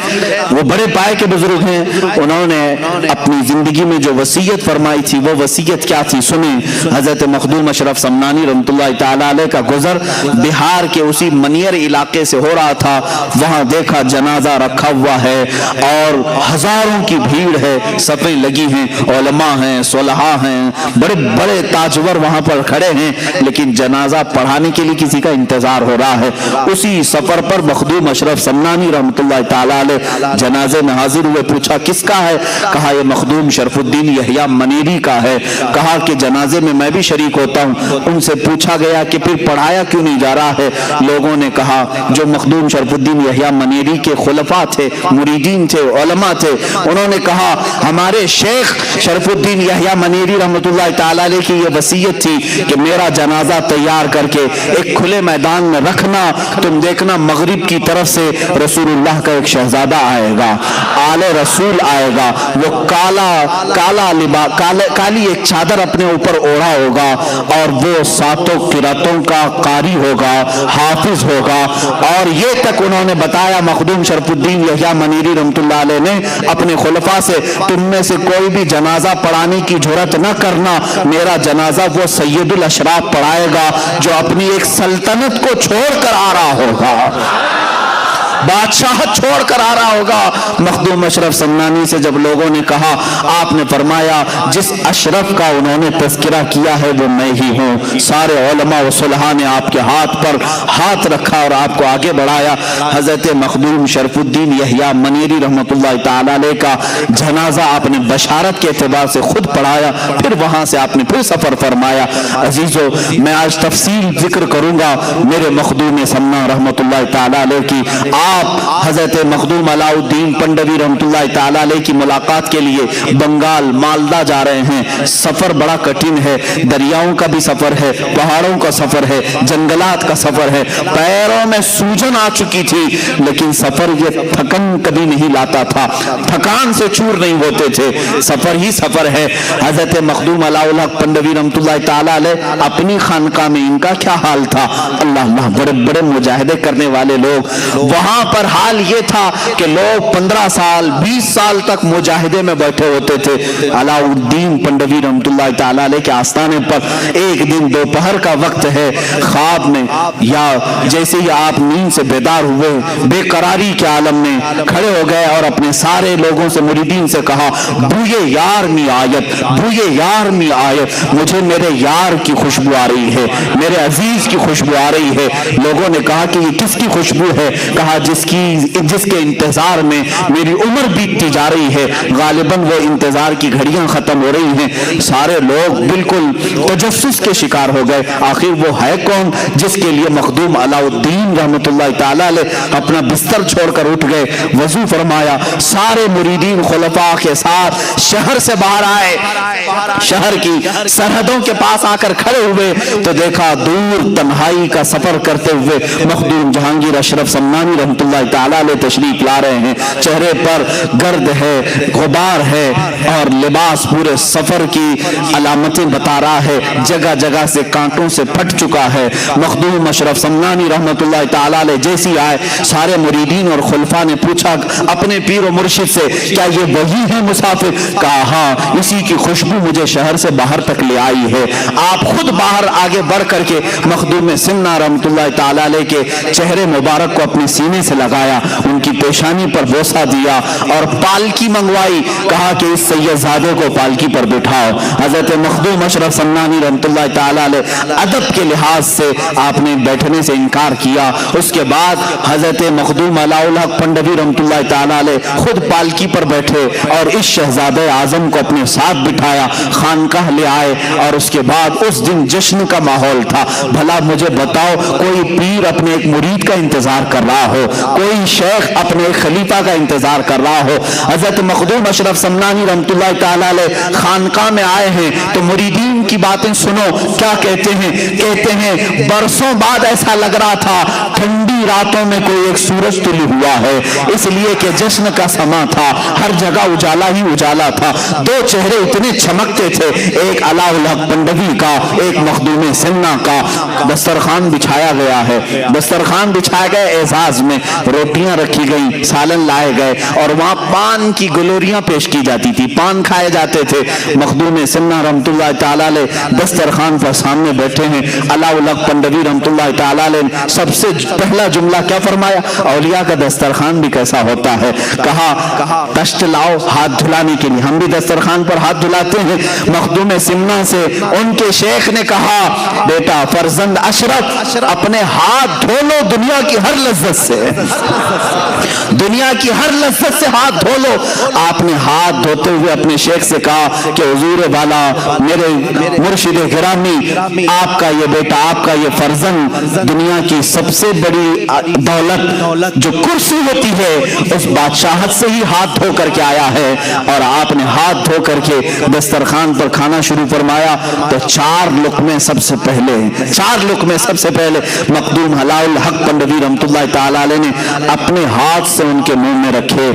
وہ بڑے پائے کے بزرگ ہیں. انہوں نے اپنی زندگی میں جو وصیت فرمائی تھی, وہ وصیت کیا تھی سنیں. حضرت مخدوم اشرف سمنانی رحمۃ اللہ تعالیٰ علیہ کا گزر بہار کے اسی منیر علاقے سے ہو رہا تھا. وہاں دیکھا جنازہ رکھا ہوا ہے اور ہزاروں کی بھیڑ ہے, صفیں لگی ہیں, علماء ہیں, صلحاء ہیں, بڑے بڑے تاجور وہاں پر کھڑے ہیں, لیکن جنازہ پڑھانے کے لیے کسی کا انتظار ہو رہا ہے. اسی سفر پر مخدوم اشرف سمنانی رحمۃ اللہ تعالیٰ علیہ جنازے میں حاضر ہوئے. پوچھا کس کا ہے؟ کہا یہ مخدوم شرف الدین یحییٰ منیری کا ہے. کہا کہ جنازے میں میں بھی شریک ہوتا ہوں. ان سے پوچھا گیا کہ پھر پڑھایا کیوں نہیں جا رہا ہے؟ لوگوں نے کہا جو مخدوم شرف الدین یحییٰ منیری کے خلفاء تھے, مریدین تھے, علماء تھے, انہوں نے کہا ہمارے شیخ شرف الدین یحییٰ منیری رحمۃ اللہ تعالیٰ علیہ کی یہ وصیت تھی کہ میرا جنازہ تیار کر کے ایک کھلے میدان میں رکھنا, تم دیکھنا مغرب کی طرف سے رسول اللہ کا ایک شہزادہ آئے گا, آل رسول آئے گا, وہ کالی ایک چادر اپنے اوپر اوڑھا ہوگا اور وہ ساتوں قراتوں کا قاری ہوگا, حافظ ہوگا. اور یہ تک انہوں نے بتایا مخدوم شرف الدین یحییٰ منیری رحمۃ اللہ علیہ نے اپنے خلفاء سے, تم میں سے کوئی بھی جنازہ پڑھانے کی جرات نہ کرنا, میرا جنازہ وہ سید الاشراف پڑھائے گا جو اپنی ایک سلطنت کو چھوڑ کر آ رہا ہوگا, بادشاہت چھوڑ کر آ رہا ہوگا. مخدوم اشرف سمنانی سے جب لوگوں نے کہا, آپ نے فرمایا جس اشرف کا انہوں نے تذکرہ کیا ہے وہ میں ہی ہوں. سارے علماء و صلحاء نے آپ کے ہاتھ پر ہاتھ رکھا اور آپ کو آگے بڑھایا. حضرت مخدوم شرف الدین یحییٰ منیری رحمۃ اللہ تعالیٰ علیہ کا جنازہ آپ نے بشارت کے اعتبار سے خود پڑھایا, پھر وہاں سے آپ نے پھر سفر فرمایا. عزیزو, میں آج تفصیل ذکر کروں گا میرے مخدوم سمنا رحمۃ اللہ تعالیٰ علیہ کی. آپ حضرت مخدوم علاء الدین پنڈوی رحمۃ اللہ تعالیٰ علیہ کی ملاقات کے لیے بنگال مالدہ جا رہے ہیں. سفر بڑا کٹھن ہے, دریاؤں کا بھی سفر ہے, پہاڑوں کا سفر ہے, جنگلات کا سفر ہے. پیروں میں سوجن آ چکی تھی, لیکن سفر یہ تھکن کبھی نہیں لاتا تھا, تھکان سے چور نہیں ہوتے تھے. سفر ہی سفر ہے. حضرت مخدوم علاء الحق پنڈوی رحمۃ اللہ تعالیٰ علیہ اپنی خانقاہ میں ان کا کیا حال تھا؟ اللہ اللہ, بڑے بڑے مجاہدے کرنے والے لوگ. وہاں پر حال یہ تھا کہ لوگ 15 سال 20 سال تک مجاہدے میں بیٹھے ہوتے تھے. علاء الدین پنڈوی رحمۃ اللہ تعالیٰ علیہ کے آستانے پر ایک دن دوپہر کا وقت ہے, خواب میں یا جیسے ہی آپ نیند سے بیدار ہوئے, بے قراری کے عالم میں کھڑے ہو گئے اور اپنے سارے لوگوں سے, مریدین سے کہا, بوئے یار می آیت, بوئے یار می آیت, مجھے میرے یار کی خوشبو آ رہی ہے, میرے عزیز کی خوشبو آ رہی ہے. لوگوں نے کہا کہ یہ کس کی خوشبو ہے؟ کہا جس کے انتظار میں میری عمر بیتتی جا رہی ہے, غالباً وہ انتظار کی گھڑیاں ختم ہو رہی ہیں. سارے لوگ بالکل تجسس کے شکار ہو گئے. آخر وہ ہے کون جس کے لیے مخدوم علاء الدین رحمۃ اللہ تعالیٰ علیہ اپنا بستر چھوڑ کر اٹھ گئے, وضو فرمایا, سارے مریدین خلفاء کے ساتھ شہر سے باہر آئے, شہر کی سرحدوں کے پاس آ کر کھڑے ہوئے تو دیکھا دور تنہائی کا سفر کرتے ہوئے مخدوم جہانگیر اشرف سمنانی رحمۃ اللہ تعالیٰ علیہ تشریف لا رہے ہیں. چہرے پر گرد ہے, غبار ہے اور لباس پورے سفر کی علامتیں بتا رہا ہے, جگہ جگہ سے کانٹوں سے پھٹ چکا ہے. مخدوم اشرف سمنانی رحمۃ اللہ تعالیٰ علیہ جیسی آئے, سارے مریدین اور خلفاء نے پوچھا اپنے پیر و مرشد سے, کیا یہ وہی ہے مسافر؟ کہا ہاں, اسی کی خوشبو مجھے شہر سے باہر تک لے آئی ہے. آپ خود باہر آگے بڑھ کر کے مخدوم سمنا رحمۃ اللہ تعالیٰ علیہ کے چہرے مبارک کو اپنے سینے سے لگایا, ان کی پیشانی پر بوسہ دیا اور پالکی منگوائی. کہا کہ اس سید زادے کو پالکی پر بٹھاؤ. حضرت مخدوم اشرف سمنانی رحمۃ اللہ تعالی علیہ ادب کے لحاظ سے آپ نے بیٹھنے سے انکار کیا. اس کے بعد حضرت مخدوم علاء الحق پنڈوی رحمۃ اللہ تعالی علیہ خود پالکی پر بیٹھے اور اس شہزادہ اعظم کو اپنے ساتھ بٹھایا, خانقاہ لے آئے اور اس کے بعد اس دن جشن کا ماحول تھا. بھلا مجھے بتاؤ, کوئی پیر اپنے ایک مرید کا انتظار کر رہا ہو, کوئی شیخ اپنے ایک خلیفہ کا انتظار کر رہا ہو. حضرت مخدوم اشرف سمنانی رحمۃ اللہ تعالی علیہ خانقاہ میں آئے ہیں تو مریدین کی باتیں سنو. کیا کہتے ہیں؟ کہتے ہیں برسوں بعد ایسا لگ رہا تھا ٹھنڈی راتوں میں کوئی ایک سورج طلوع ہوا ہے, اس لیے کہ جشن کا سما تھا, ہر جگہ اجالا ہی اجالا تھا. دو چہرے اتنے چمکتے تھے, ایک علاء الحق پنڈوی کا, ایک مخدوم سمنا کا. دسترخوان بچھایا گیا ہے, دسترخوان بچھائے گئے, اعزاز میں روٹیاں رکھی گئیں, سالن لائے گئے اور وہاں پان کی گلوریاں پیش کی جاتی تھی, پان کھائے جاتے تھے. مخدوم سمنا رحمۃ اللہ تعالی علیہ دسترخوان پر سامنے بیٹھے ہیں. علاء الحق پنڈوی رحمۃ اللہ تعالی علیہ سب سے پہلا جملہ کیا فرمایا؟ اولیاء کا دسترخوان بھی کیسا ہوتا ہے. کہا تشت لاؤ ہاتھ دھلانے کے لیے, ہم بھی دسترخوان پر ہاتھ دھلاتے ہیں. مخدوم سمنا سے ان کے شیخ نے کہا, بیٹا فرزند اشرف اپنے ہاتھ دھو لو دنیا کی ہر لذت سے, دنیا کی ہر لذت سے ہاتھ دھو لو. آپ نے ہاتھ دھوتے ہوئے اپنے شیخ سے کہا کہ حضور والا, میرے مرشد گرامی, آپ کا یہ بیٹا, آپ کا یہ فرزند دنیا کی سب سے بڑی دولت جو کرسی ہوتی ہے اس بادشاہت سے ہی ہاتھ دھو کر کے آیا ہے. اور آپ نے ہاتھ دھو کر کے دسترخوان پر کھانا شروع فرمایا تو 4 لقمے سب سے پہلے مخدوم علاء الحق پنڈوی رحمۃ اللہ تعالی علیہ نے اپنے ہاتھ سے ان کے منہ میں رکھے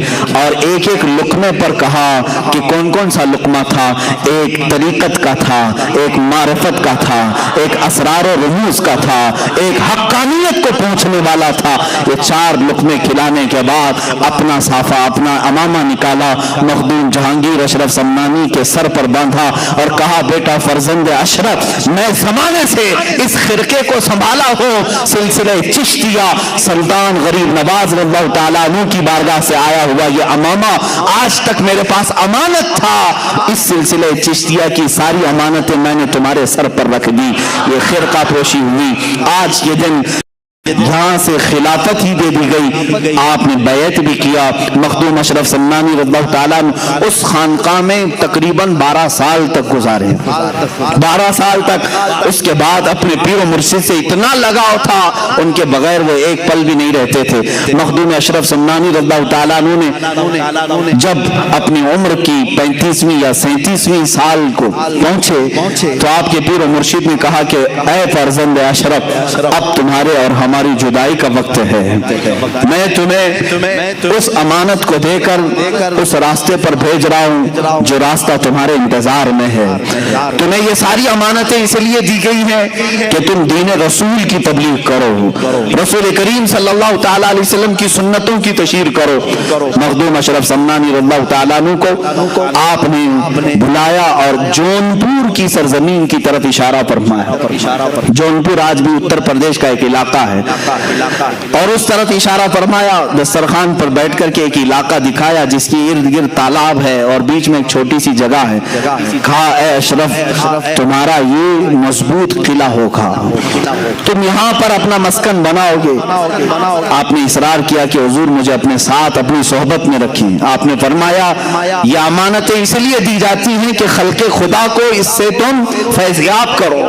اور ایک ایک لقمے پر کہا کہ کون کون سا لقمہ تھا. ایک طریقت کا تھا, ایک معرفت کا تھا, ایک اسرار و رموز کا تھا, ایک حقانیت کو پہنچنے والا تھا. یہ 4 لقمے کھلانے کے بعد اپنا صافہ, اپنا امامہ نکالا, مخدوم جہانگیر اشرف سمنانی کے سر پر باندھا اور کہا, بیٹا فرزند اشرف, میں زمانے سے اس خرقے کو سنبھالا ہوں, سلسلہ چشتیہ سلطان غریب نواز رضی اللہ تعالیٰ عنہ کی بارگاہ سے آیا ہوا یہ امامہ آج تک میرے پاس امانت تھا. اس سلسلہ چشتیہ کی ساری امانتیں میں نے تمہارے سر پر رکھ دی. یہ خرقہ پوشی ہوئی, آج یہ دن یہاں سے خلافت ہی دے دی گئی. آپ نے بیعت بھی کیا. مخدوم اشرف سمنانی رضی اللہ تعالیٰ اس خانقاہ میں تقریباً 12 سال تک گزارے, 12 سال تک. اس کے بعد اپنے پیر و مرشد سے اتنا لگاؤ تھا, ان کے بغیر وہ ایک پل بھی نہیں رہتے تھے. مخدوم اشرف سمنانی رضی اللہ تعالیٰ نے جب اپنی عمر کی 35ویں یا 37ویں سال کو پہنچے تو آپ کے پیر و مرشد نے کہا کہ اے فرزند اشرف, اب تمہارے اور ہماری جدائی کا وقت ہے. میں تمہیں اس امانت کو دے کر اس راستے پر بھیج رہا ہوں جو راستہ تمہارے انتظار میں ہے. تمہیں یہ ساری امانتیں اس لیے دی گئی ہیں کہ تم دین رسول کی تبلیغ کرو, رسول کریم صلی اللہ تعالی علیہ وسلم کی سنتوں کی تشہیر کرو. مخدوم اشرف سمنانی رضی اللہ تعالیٰ عنہ کو آپ نے بلایا اور جونپور کی سرزمین کی طرف اشارہ فرمایا. جونپور آج بھی اتر پردیش کا ایک علاقہ ہے, اور اس طرف اشارہ فرمایا. دسترخوان پر بیٹھ کر کے ایک علاقہ دکھایا جس کی ارد گرد تالاب ہے اور بیچ میں ایک چھوٹی سی جگہ ہے. کہا, اے اشرف, تمہارا یہ مضبوط قلعہ ہوگا, تم یہاں پر اپنا مسکن بناؤ گے. آپ نے اصرار کیا کہ حضور مجھے اپنے ساتھ اپنی صحبت میں رکھیں. آپ نے فرمایا یہ امانتیں اس لیے دی جاتی ہیں کہ خلق خدا کو اس سے تم فیضیاب کرو.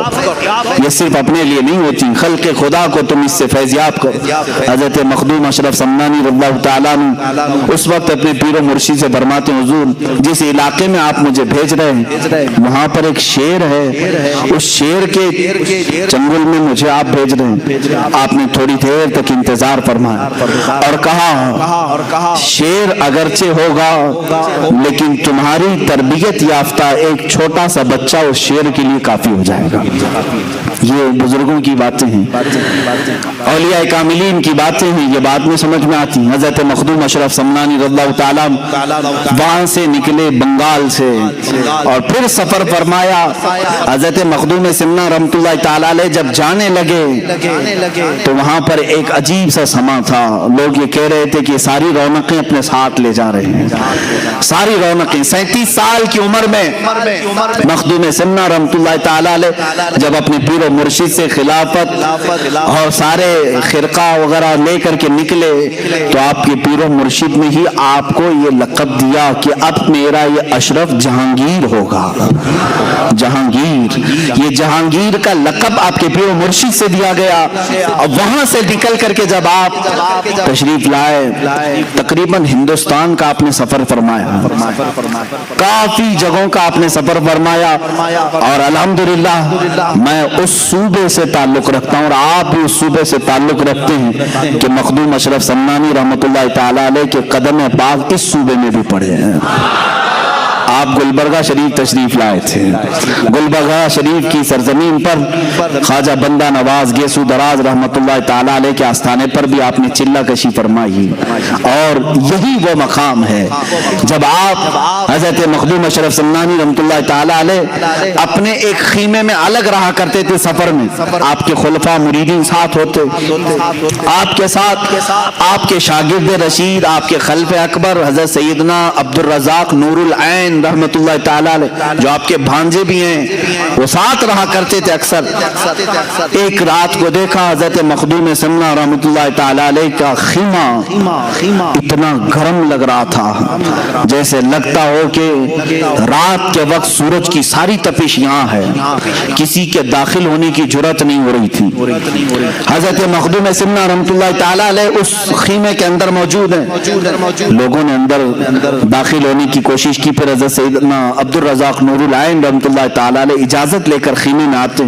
یہ صرف اپنے لیے نہیں ہوتی, خلق خدا کو تم اس سے فیضیاب کرو. حضرت مخدوم اشرف سمنانی رضی اللہ تعالیٰ عنہ اس وقت اپنے پیر و مرشد سے فرماتے ہیں, حضور جس علاقے میں آپ مجھے بھیج رہے ہیں وہاں پر ایک شیر ہے, اس شیر کے چنگل میں مجھے آپ بھیج رہے ہیں. آپ نے تھوڑی دیر تک انتظار فرمایا اور کہا, شیر اگرچہ ہوگا لیکن تمہاری تربیت یافتہ ایک چھوٹا سا بچہ اس شیر کے لیے کافی ہو جائے گا. یہ بزرگوں کی باتیں ہیں، اولیاء کاملین کی باتیں ہیں، یہ بات میں سمجھ میں آتی ہیں۔ حضرت مخدوم اشرف سمنانی رضی اللہ تعالیٰ وہاں سے نکلے بنگال سے اور پھر سفر فرمایا۔ حضرت مخدوم سمنا رحمۃ اللہ تعالیٰ علیہ جب جانے لگے تو وہاں پر ایک عجیب سا سما تھا، لوگ یہ کہہ رہے تھے کہ ساری رونقیں اپنے ساتھ لے جا رہے ہیں، ساری رونقیں۔ 37 سال کی عمر میں مخدوم سمنا رحمۃ اللہ تعالیٰ علیہ جب اپنے پیر و مرشد سے خلافت اور سارے خرقہ وغیرہ لے کر کے نکلے تو آپ کے پیر و مرشد نے ہی آپ کو یہ لقب دیا کہ اب میرا یہ اشرف جہانگیر ہوگا۔ جہانگیر، یہ جہانگیر کا لقب آپ کے پیر و مرشد سے دیا گیا۔ اور وہاں سے نکل کر کے جب آپ تشریف لائے، تقریباً ہندوستان کا آپ نے سفر فرمایا، کافی جگہوں کا آپ نے سفر فرمایا، اور الحمدللہ میں اس صوبے سے تعلق رکھتا ہوں اور آپ بھی اس صوبے سے تعلق رکھتے ہیں کہ مخدوم اشرف سمنانی رحمۃ اللہ تعالیٰ علیہ کے قدم پاک اس صوبے میں بھی پڑے ہیں۔ آپ گلبرگہ شریف تشریف لائے تھے، گلبرگہ شریف کی سرزمین پر خواجہ بندہ نواز گیسو دراز رحمۃ اللہ تعالیٰ علیہ کے آستانے پر بھی آپ نے چلہ کشی فرمائی، اور یہی وہ مقام ہے جب آپ حضرت مخدوم اشرف سمنانی رحمۃ اللہ تعالیٰ علیہ اپنے ایک خیمے میں الگ رہا کرتے تھے سفر میں، آپ کے خلفاء مریدین ساتھ ہوتے، آپ کے ساتھ آپ کے شاگرد رشید، آپ کے خلف اکبر حضرت سیدنا عبد الرزاق نور العین رحمت اللہ تعالیٰ علیہ جو آپ کے بھانجے بھی ہیں، وہ ساتھ رہا کرتے تھے اکثر۔ ایک رات کو دیکھا حضرت مخدوم سمنا رحمت اللہ تعالیٰ علیہ کا خیمہ اتنا گرم لگ رہا تھا جیسے لگتا ہو کہ رات کے وقت سورج کی ساری تپش یہاں ہے، کسی کے داخل ہونے کی جرات نہیں ہو رہی تھی۔ حضرت مخدوم سمنا رحمت اللہ تعالیٰ علیہ اس خیمے کے اندر موجود ہیں، لوگوں نے اندر داخل ہونے کی کوشش کی، پھر حضرت سیدنا عبد الرزاق نور العین رحمۃ اللہ تعالیٰ علیہ اجازت لے کر خیمے میں آتے،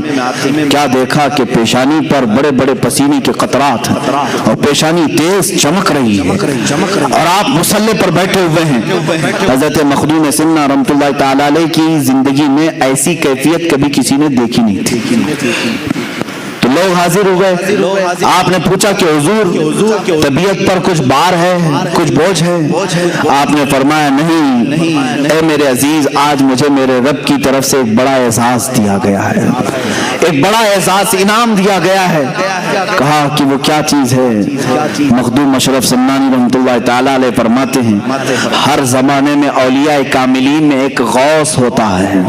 کیا دیکھا کہ پیشانی پر بڑے بڑے پسینے کے قطرات ہیں اور پیشانی تیز چمک رہی ہے، اور آپ مصلے پر بیٹھے ہوئے ہیں۔ حضرت مخدوم سمنا رحمۃ اللہ تعالیٰ علیہ کی زندگی میں ایسی کیفیت کبھی کسی نے دیکھی نہیں تھی۔ تو لوگ حاضر ہو گئے، آپ نے پوچھا کہ حضور طبیعت پر کچھ بار ہے، کچھ بوجھ ہے؟ آپ نے فرمایا نہیں اے میرے عزیز، آج مجھے میرے رب کی طرف سے ایک بڑا اعزاز دیا گیا ہے، ایک بڑا اعزاز انعام دیا گیا ہے۔ کہا کہ وہ کیا چیز ہے؟ مخدوم اشرف سمنانی رحمۃ اللہ تعالیٰ علیہ فرماتے ہیں ہر زمانے میں اولیاء کاملین میں ایک غوث ہوتا ہے،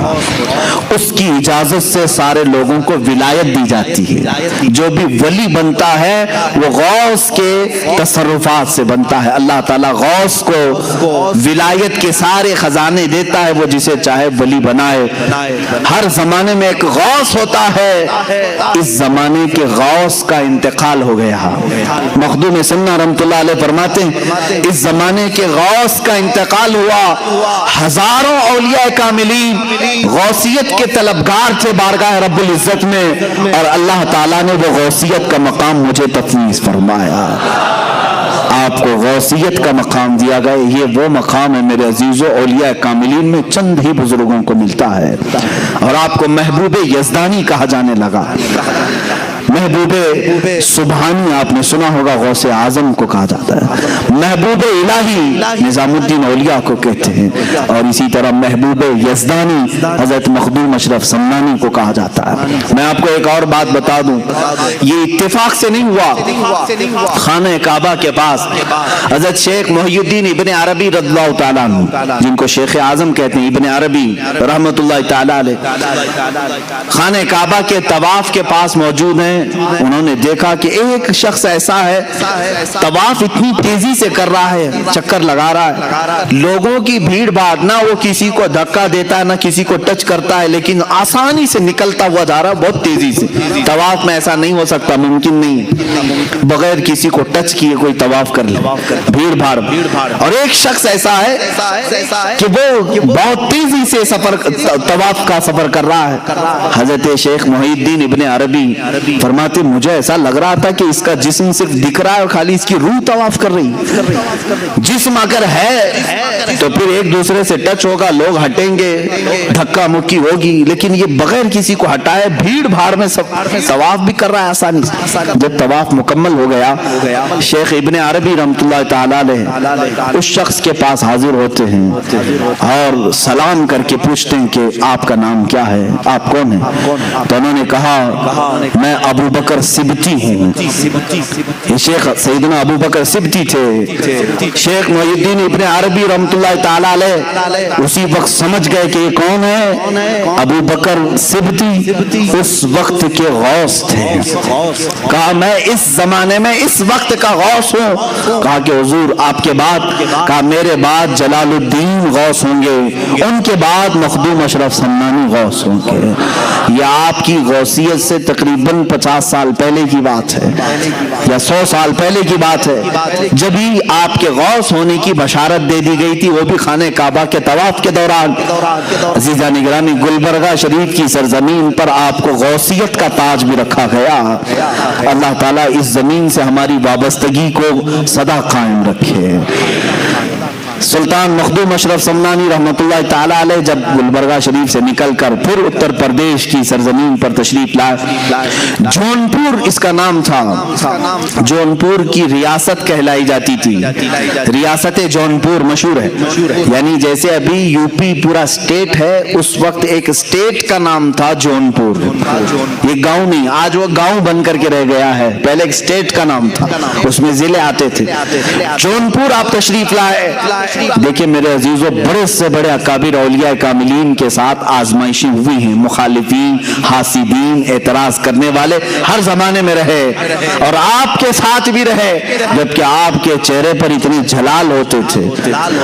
اس کی اجازت سے سارے لوگوں کو ولایت دی جاتی ہے، جو بھی ولی بنتا ہے وہ غوث کے تصرفات سے بنتا ہے۔ اللہ تعالیٰ غوث کو ولایت کے سارے خزانے دیتا ہے، وہ جسے چاہے ولی بنائے۔ ہر زمانے میں ایک غوث ہوتا ہے، اس زمانے کے غوث کا انتقال ہو گیا۔ مخدوم سمنا رحمۃ اللہ علیہ فرماتے ہیں اس زمانے کے غوث کا انتقال ہوا، ہزاروں اولیاء کاملین غوثیت کے طلبگار تھے بارگاہ رب العزت میں، اور اللہ تعالیٰ نے وہ غوثیت کا مقام مجھے تفویض فرمایا، آپ کو غوثیت کا مقام دیا گیا۔ یہ وہ مقام ہے میرے عزیزوں، اولیاء کاملین میں چند ہی بزرگوں کو ملتا ہے، اور آپ کو محبوب یزدانی کہا جانے لگا۔ محبوب سبحانی آپ نے سنا ہوگا، غوث اعظم کو کہا جاتا ہے، محبوب الہی نظام الدین اولیاء کو کہتے ہیں، اور اسی طرح محبوب یزدانی حضرت مخدوم اشرف سمنانی کو کہا جاتا ہے۔ میں آپ کو ایک اور بات بتا دوں، یہ اتفاق سے نہیں ہوا، خانہ کعبہ کے پاس حضرت شیخ محی الدین ابن عربی رضی اللہ تعالیٰ عنہ، جن کو شیخ اعظم کہتے ہیں، ابن عربی رحمت اللہ تعالیٰ علیہ، خانہ کعبہ کے طواف کے پاس موجود ہیں۔ انہوں نے دیکھا کہ ایک شخص ایسا ہے طواف اتنی تیزی سے کر رہا ہے، چکر لگا رہا ہے، لوگوں کی بھیڑ بھاڑ، نہ وہ کسی کو دھکا دیتا ہے نہ کسی کو ٹچ کرتا ہے، لیکن آسانی سے نکلتا ہوا جا رہا ہے بہت تیزی سے۔ طواف میں ایسا نہیں ہو سکتا، ممکن نہیں ہے بغیر کسی کو ٹچ کیے کوئی طواف کر لے، بھیڑ بھاڑ۔ اور ایک شخص ایسا ہے کہ وہ بہت تیزی سے طواف کا سفر کر رہا ہے۔ حضرت شیخ محی الدین ابن عربی فرماتے مجھے ایسا لگ رہا تھا کہ اس کا جسم صرف دکھ رہا ہے اور خالی اس کی روح طواف کر رہی. جسم اگر ہے تو پھر ایک دوسرے سے ٹچ ہوگا, لوگ ہٹیں گے, دھکا مکی ہوگی, لیکن یہ بغیر کسی کو ہٹائے بھیڑ بھاڑ میں سب طواف بھی کر رہا ہے آسانی سے. جب طواف مکمل ہو گیا, شیخ ابن عربی رحمۃ اللہ تعالی علیہ اس شخص کے پاس حاضر ہوتے ہیں اور سلام کر کے پوچھتے ہیں کہ آپ کا نام کیا ہے, آپ کون ہیں؟ تو انہوں نے کہا میں ابو بکر سبتی ہوں. یہ شیخ سیدنا ابو بکر سبتی تھے. شیخ محی الدین ابن عربی رحمۃ اللہ تعالی علیہ اسی وقت سمجھ گئے کہ یہ کون ہے. ابو بکر سبتی اس وقت کے غوث تھے. کہا میں اس زمانے میں اس وقت کا غوث ہوں. کہا کہ حضور آپ کے بعد؟ کہا میرے بعد جلال الدین غوث ہوں گے, ان کے بعد مخدوم اشرف سمنانی غوث ہوں گے. یہ آپ کی غوثیت سے تقریباً 50 سال پہلے کی بات ہے یا 100 سال پہلے کی بات ہے, جب ہی آپ کے غوث ہونے کی بشارت دے دی گئی تھی, وہ بھی خانہ کعبہ کے طواف کے دوران. عزیزان گرامی, گلبرگہ شریف کی سرزمین پر آپ کو غوثیت کا تاج بھی رکھا گیا. اللہ تعالیٰ اس زمین سے ہماری وابستگی کو سدا قائم رکھے. سلطان مخدوم اشرف سمنانی رحمۃ اللہ تعالی علیہ جب گلبرگہ شریف سے نکل کر پھر اتر پردیش کی سرزمین پر تشریف لائے, جونپور اس کا نام تھا. جونپور کی ریاست کہلائی جاتی تھی. ریاست جونپور مشہور ہے, یعنی جیسے ابھی یو پی پورا اسٹیٹ ہے, اس وقت ایک اسٹیٹ کا نام تھا جونپور. یہ گاؤں نہیں, آج وہ گاؤں بن کر کے رہ گیا ہے, پہلے ایک اسٹیٹ کا نام تھا, اس میں ضلع آتے تھے. جونپور آپ تشریف لائے. دیکھیں میرے عزیزوں, بڑے سے بڑے اکابر اولیاء کاملین کے ساتھ آزمائشیں ہوئی ہیں. مخالفین, حاسدین, اعتراض کرنے والے ہر زمانے میں رہے اور آپ کے ساتھ بھی رہے, جبکہ آپ کے چہرے پر اتنے جلال ہوتے تھے.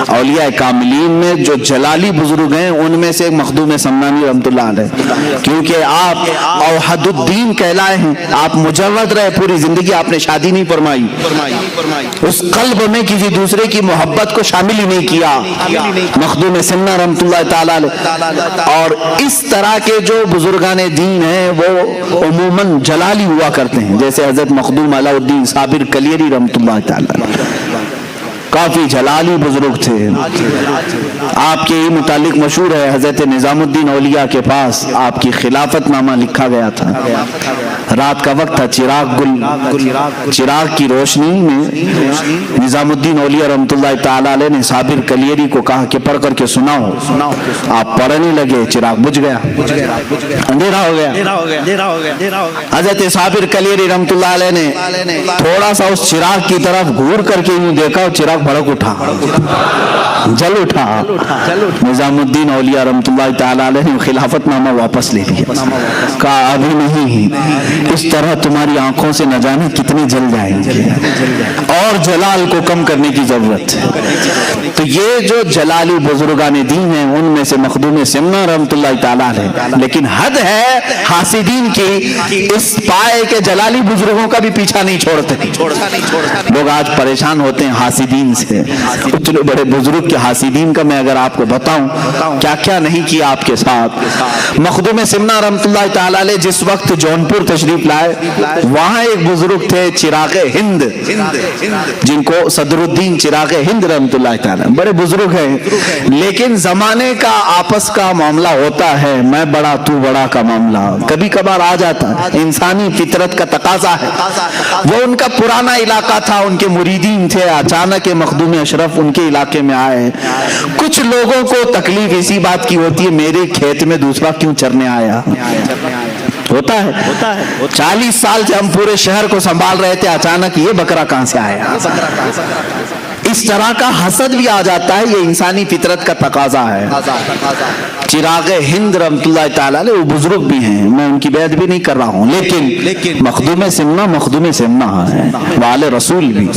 اولیاء کاملین میں جو جلالی بزرگ ہیں ان میں سے مخدوم سمنانی رحمۃ اللہ علیہ, کیونکہ آپ اوحد الدین کہلائے ہیں. آپ مجرد رہے, پوری زندگی آپ نے شادی نہیں فرمائی, اس قلب میں کسی دوسرے کی محبت کو شامل ہی نہیں کیا. مخدوم سمنا رحمۃ اللہ تعالی علیہ. اور اس طرح کے جو بزرگان دین ہیں وہ عموماً جلالی ہوا کرتے ہیں, جیسے حضرت مخدوم علاء الدین صابر کلیری رحمۃ اللہ تعالی علیہ, کافی جلالی بزرگ تھے. آپ کے متعلق مشہور ہے, حضرت نظام الدین اولیاء کے پاس آپ کی خلافت نامہ لکھا گیا تھا. رات کا وقت تھا, چراغ کی روشنی میں نظام الدین اولیاء رحمۃ اللہ تعالی علیہ نے صابر کلیری کو کہا کہ پڑھ کر کے سناؤ. آپ پڑھنے لگے, چراغ بجھ گیا, اندھیرا ہو گیا. حضرت صابر کلیری رحمۃ اللہ علیہ نے تھوڑا سا اس چراغ کی طرف گھور کر کے یوں دیکھا, چراغ بھڑک اٹھا, جل اٹھا. نظام الدین اولیاء رحمۃ اللہ تعالی علیہ نے خلافت نامہ واپس لے لیا. کہا ابھی نہیں, اس طرح تمہاری آنکھوں سے نہ جانے کتنے جل جائیں گے, اور جلال کو کم کرنے کی ضرورت ہے. تو یہ جو جلالی بزرگان دین ہیں ان میں سے مخدوم سمنا رحمۃ اللہ تعالی علیہ. لیکن حد ہے حاسدین کی, اس پائے کے جلالی بزرگوں کا بھی پیچھا نہیں چھوڑتے. لوگ آج پریشان ہوتے ہیں حاسدین سے. اتنے بڑے بزرگ کے حاسدین کا میں اگر آپ کو بتاؤں کیا کیا نہیں کیا آپ کے ساتھ. مخدوم سمنا رحمۃ اللہ تعالی علیہ جس وقت جونپور تشریف لائے, وہاں ایک بزرگ تھے چراغ ہند, جن کو صدر الدین چراغ ہند رحمۃ اللہ تعالی, بڑے بزرگ ہیں. لیکن زمانے کا آپس کا معاملہ ہوتا ہے, میں بڑا تو بڑا کا معاملہ کبھی کبھار آ جاتا ہے, انسانی فطرت کا تقاضا ہے. وہ ان کا پرانا علاقہ تھا, ان کے مریدین تھے, اچانک مخدوم اشرف ان کے علاقے میں آئے. کچھ لوگوں کو تکلیف اسی بات کی ہوتی ہے, میرے کھیت میں دوسرا کیوں چرنے آیا. ہوتا ہے 40 سال سے ہم پورے شہر کو سنبھال رہے تھے, اچانک یہ بکرا کہاں سے آیا. اس طرح کا حسد بھی آ جاتا ہے, یہ انسانی فطرت کا تقاضا ہے. چراغ ہند رحمۃ اللہ تعالی علیہ وہ بزرگ بھی ہیں, میں ان کی بیعت بھی نہیں کر رہا ہوں, لیکن مخدوم سمنا ہے, وال رسول بھی.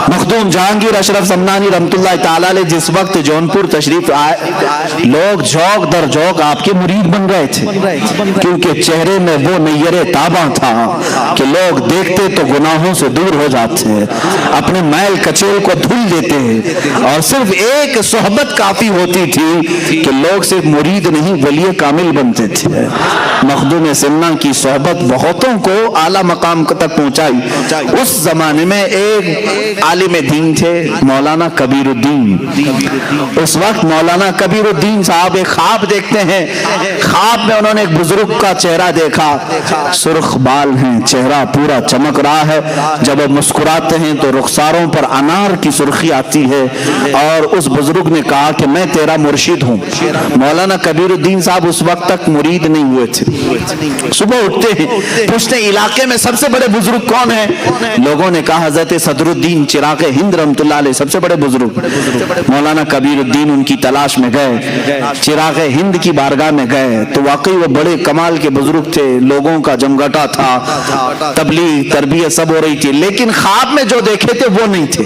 مخدوم جہانگیر اشرف سمنانی رحمۃ اللہ تعالی علیہ جس وقت جونپور تشریف آئے، لوگ جھوک در جھوک آپ کے مرید بن رہے تھے، کیونکہ چہرے میں وہ نیر تاباں تھا کہ لوگ دیکھتے تو گناہوں سے دور ہو جاتے ہیں، اپنے میل کچیل کو دھل دیتے ہیں، اور صرف ایک صحبت کافی ہوتی تھی کہ لوگ صرف مرید نہیں ولی کامل بنتے تھے۔ مخدوم سمنا کی صحبت بہتوں کو اعلیٰ مقام تک پہنچائی۔ اس زمانے میں ایک عالم دین تھے مولانا کبیر الدین۔ اس وقت مولانا کبیر الدین صاحب ایک خواب دیکھتے ہیں، خواب میں انہوں نے ایک بزرگ کا چہرہ دیکھا، سرخ بال ہیں، چہرہ پورا چمک رہا ہے، جب وہ مسکراتے ہیں تو رخساروں پر انار کی سرخی آتی ہے، اور اس بزرگ نے کہا کہ میں تیرا مرشد ہوں۔ مولانا کبیر الدین صاحب اس وقت تک مرید نہیں ہوئے تھے۔ صبح اٹھتے ہیں، پوچھتے ہیں علاقے میں سب سے بڑے بزرگ کون ہیں؟ لوگوں نے کہا حضرت صدر الدین چراغ ہند رحمۃ اللہ علیہ سب سے بڑے بزرگ۔ مولانا کبیر الدین ان کی تلاش میں گئے، چراغ ہند کی بارگاہ میں گئے تو واقعی وہ بڑے کمال کے بزرگ تھے، لوگوں کا جمگٹا تھا، تبلیغ تربیت سب ہو رہی تھی، لیکن خواب میں جو دیکھے تھے وہ نہیں تھے۔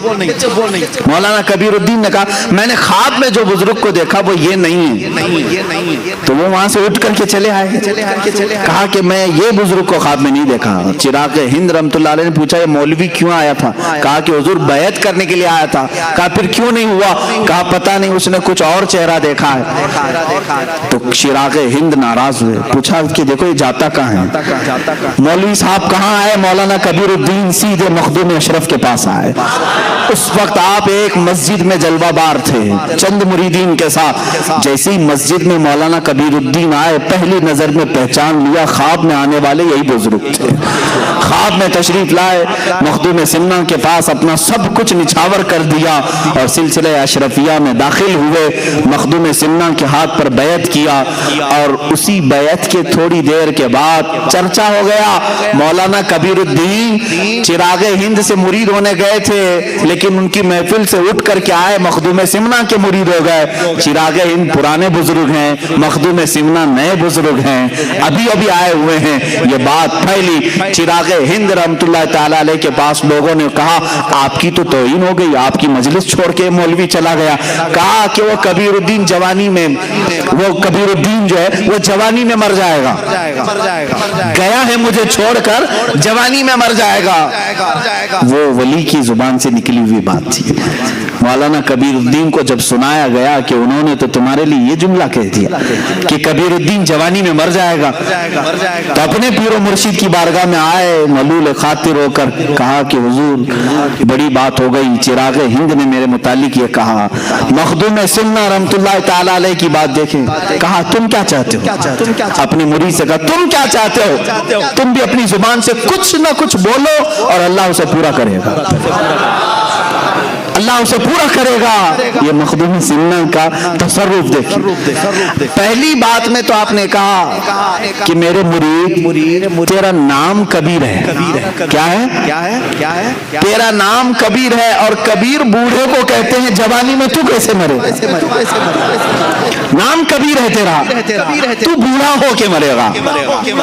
مولانا کبیر الدین نے کہا میں نے خواب میں جو بزرگ کو دیکھا وہ یہ نہیں ہے، تو وہ وہاں سے اٹھ کر کے چلے آئے، کہا کہ میں یہ بزرگ کو خواب میں نہیں دیکھا۔ چراغ ہند رحمۃ اللہ علیہ نے پوچھا یہ مولوی کیوں آیا تھا؟ کہا کہ حضور بیعت کرنے کے لیے آیا تھا۔ کہا پھر کیوں نہیں ہوا؟ کہا پتہ نہیں، اس نے کچھ اور چہرہ دیکھا ہے۔ تو چراغ ہند ناراض ہوئے، پوچھا کہ دیکھو یہ جاتا کہاں ہے؟ مولوی صاحب کہاں آئے؟ مولانا کبیر الدین سیدھے مخدوم اشرف کے پاس آئے۔ اس وقت آپ ایک مسجد میں جلوہ بار تھے چند مریدین کے ساتھ، جیسی مسجد میں مولانا کبیر الدین آئے پہلی نظر میں پہچان لیا خواب میں آنے والے یہی بزرگ تھے۔ خواب میں تشریف لائے، مخدوم سمنا کے پاس اپنا سب کچھ نچھاور کر دیا اور سلسلہ اشرفیہ میں داخل ہوئے، مخدوم سمنا کے ہاتھ پر بیعت کیا، اور اسی بیعت کے تھوڑی دیر کے بعد چرچا ہو گیا مولانا کبیر الدین چراغ ہند سے مرید ہونے گئے تھے، لیکن ان کی محفل سے اٹھ کر کے آئے مخدوم سمنا کے مرید ہو گئے۔ چراغ ہند پرانے بزرگ ہیں، مخدوم سمنا نئے بزرگ ہیں، ابھی ابھی آئے ہوئے ہیں۔ یہ بات پھیلی، چراغ ہند رحمۃ اللہ تعالی علیہ کے پاس لوگوں نے کہا آپ کی تو توہین ہو گئی، آپ کی مجلس چھوڑ کے مولوی چلا گیا۔ کہا کہ وہ کبیر الدین جوانی میں، وہ کبیر الدین جو ہے وہ جوانی میں مر جائے گا، گیا ہے مجھے چھوڑ کر جوانی میں مر جائے گا۔ وہ ولی کی زبان سے نکلی ہوئی بات تھی۔ مولانا کبیر الدین کو جب سنایا گیا کہ انہوں نے تو تمہارے لیے یہ جملہ کہہ دیا کہ کبیر الدین جوانی میں مر جائے گا، تو اپنے پیر و مرشد کی بارگاہ میں آئے ملول خاطر ہو کر، کہا کہ حضور بڑی بات ہو گئی، چراغ ہند نے میرے متعلق یہ کہا۔ مخدوم سمنا رحمۃ اللہ تعالی علیہ کی بات دیکھیں، کہا تم کیا چاہتے ہو؟ اپنے مرید سے کہا تم کیا چاہتے ہو؟ تم بھی اپنی زبان سے کچھ نہ کچھ بولو اور اللہ اسے پورا کرے گا، اللہ اسے پورا کرے گا۔ یہ مخدوم سمنا کا تصرف دیکھیں۔ پہلی بات میں تو آپ نے کہا کہ میرے مرید تیرا نام کبیر ہے۔ کیا ہے؟ تیرا نام کبیر ہے، اور کبیر بوڑھے کو کہتے ہیں، جوانی میں تو کیسے مرے؟ نام کبیر ہے تیرا، تو بوڑھا ہو کے مرے گا۔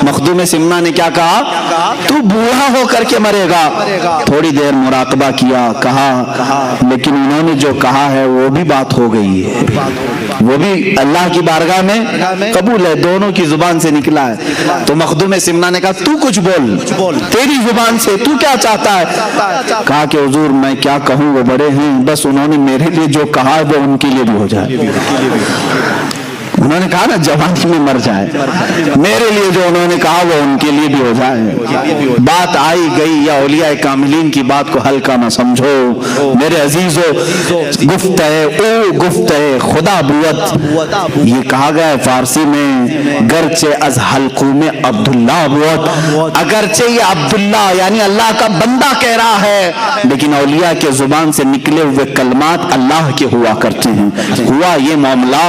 مخدوم سمنا نے کیا کہا؟ تو بوڑھا ہو کر کے مرے گا۔ تھوڑی دیر مراقبہ کیا، کہا لیکن انہوں نے جو کہا ہے وہ بھی بات ہو گئی ہے، وہ بھی اللہ کی بارگاہ میں قبول ہے، دونوں کی زبان سے نکلا ہے۔ تو مخدوم سمنا نے کہا تو کچھ بول، تیری زبان سے تو کیا چاہتا ہے؟ کہا کہ حضور میں کیا کہوں، وہ بڑے ہیں، بس انہوں نے میرے لیے جو کہا ہے وہ ان کے لیے بھی ہو جائے۔ انہوں نے کہا نا جوانی میں مر جائے، میرے لیے جو انہوں نے کہا وہ ان کے لیے بھی ہو جائے۔ بات آئی گئی، یا اولیاء کاملین کی بات کو ہلکا نہ سمجھو میرے عزیزو، گفت ہے او گفت ہے خدا بوت، یہ کہا گیا ہے فارسی میں، گرچہ از حلقوم عبداللہ بوت، اگرچہ یہ عبداللہ یعنی اللہ کا بندہ کہہ رہا ہے، لیکن اولیاء کے زبان سے نکلے ہوئے کلمات اللہ کے ہوا کرتے ہیں۔ ہوا یہ معاملہ،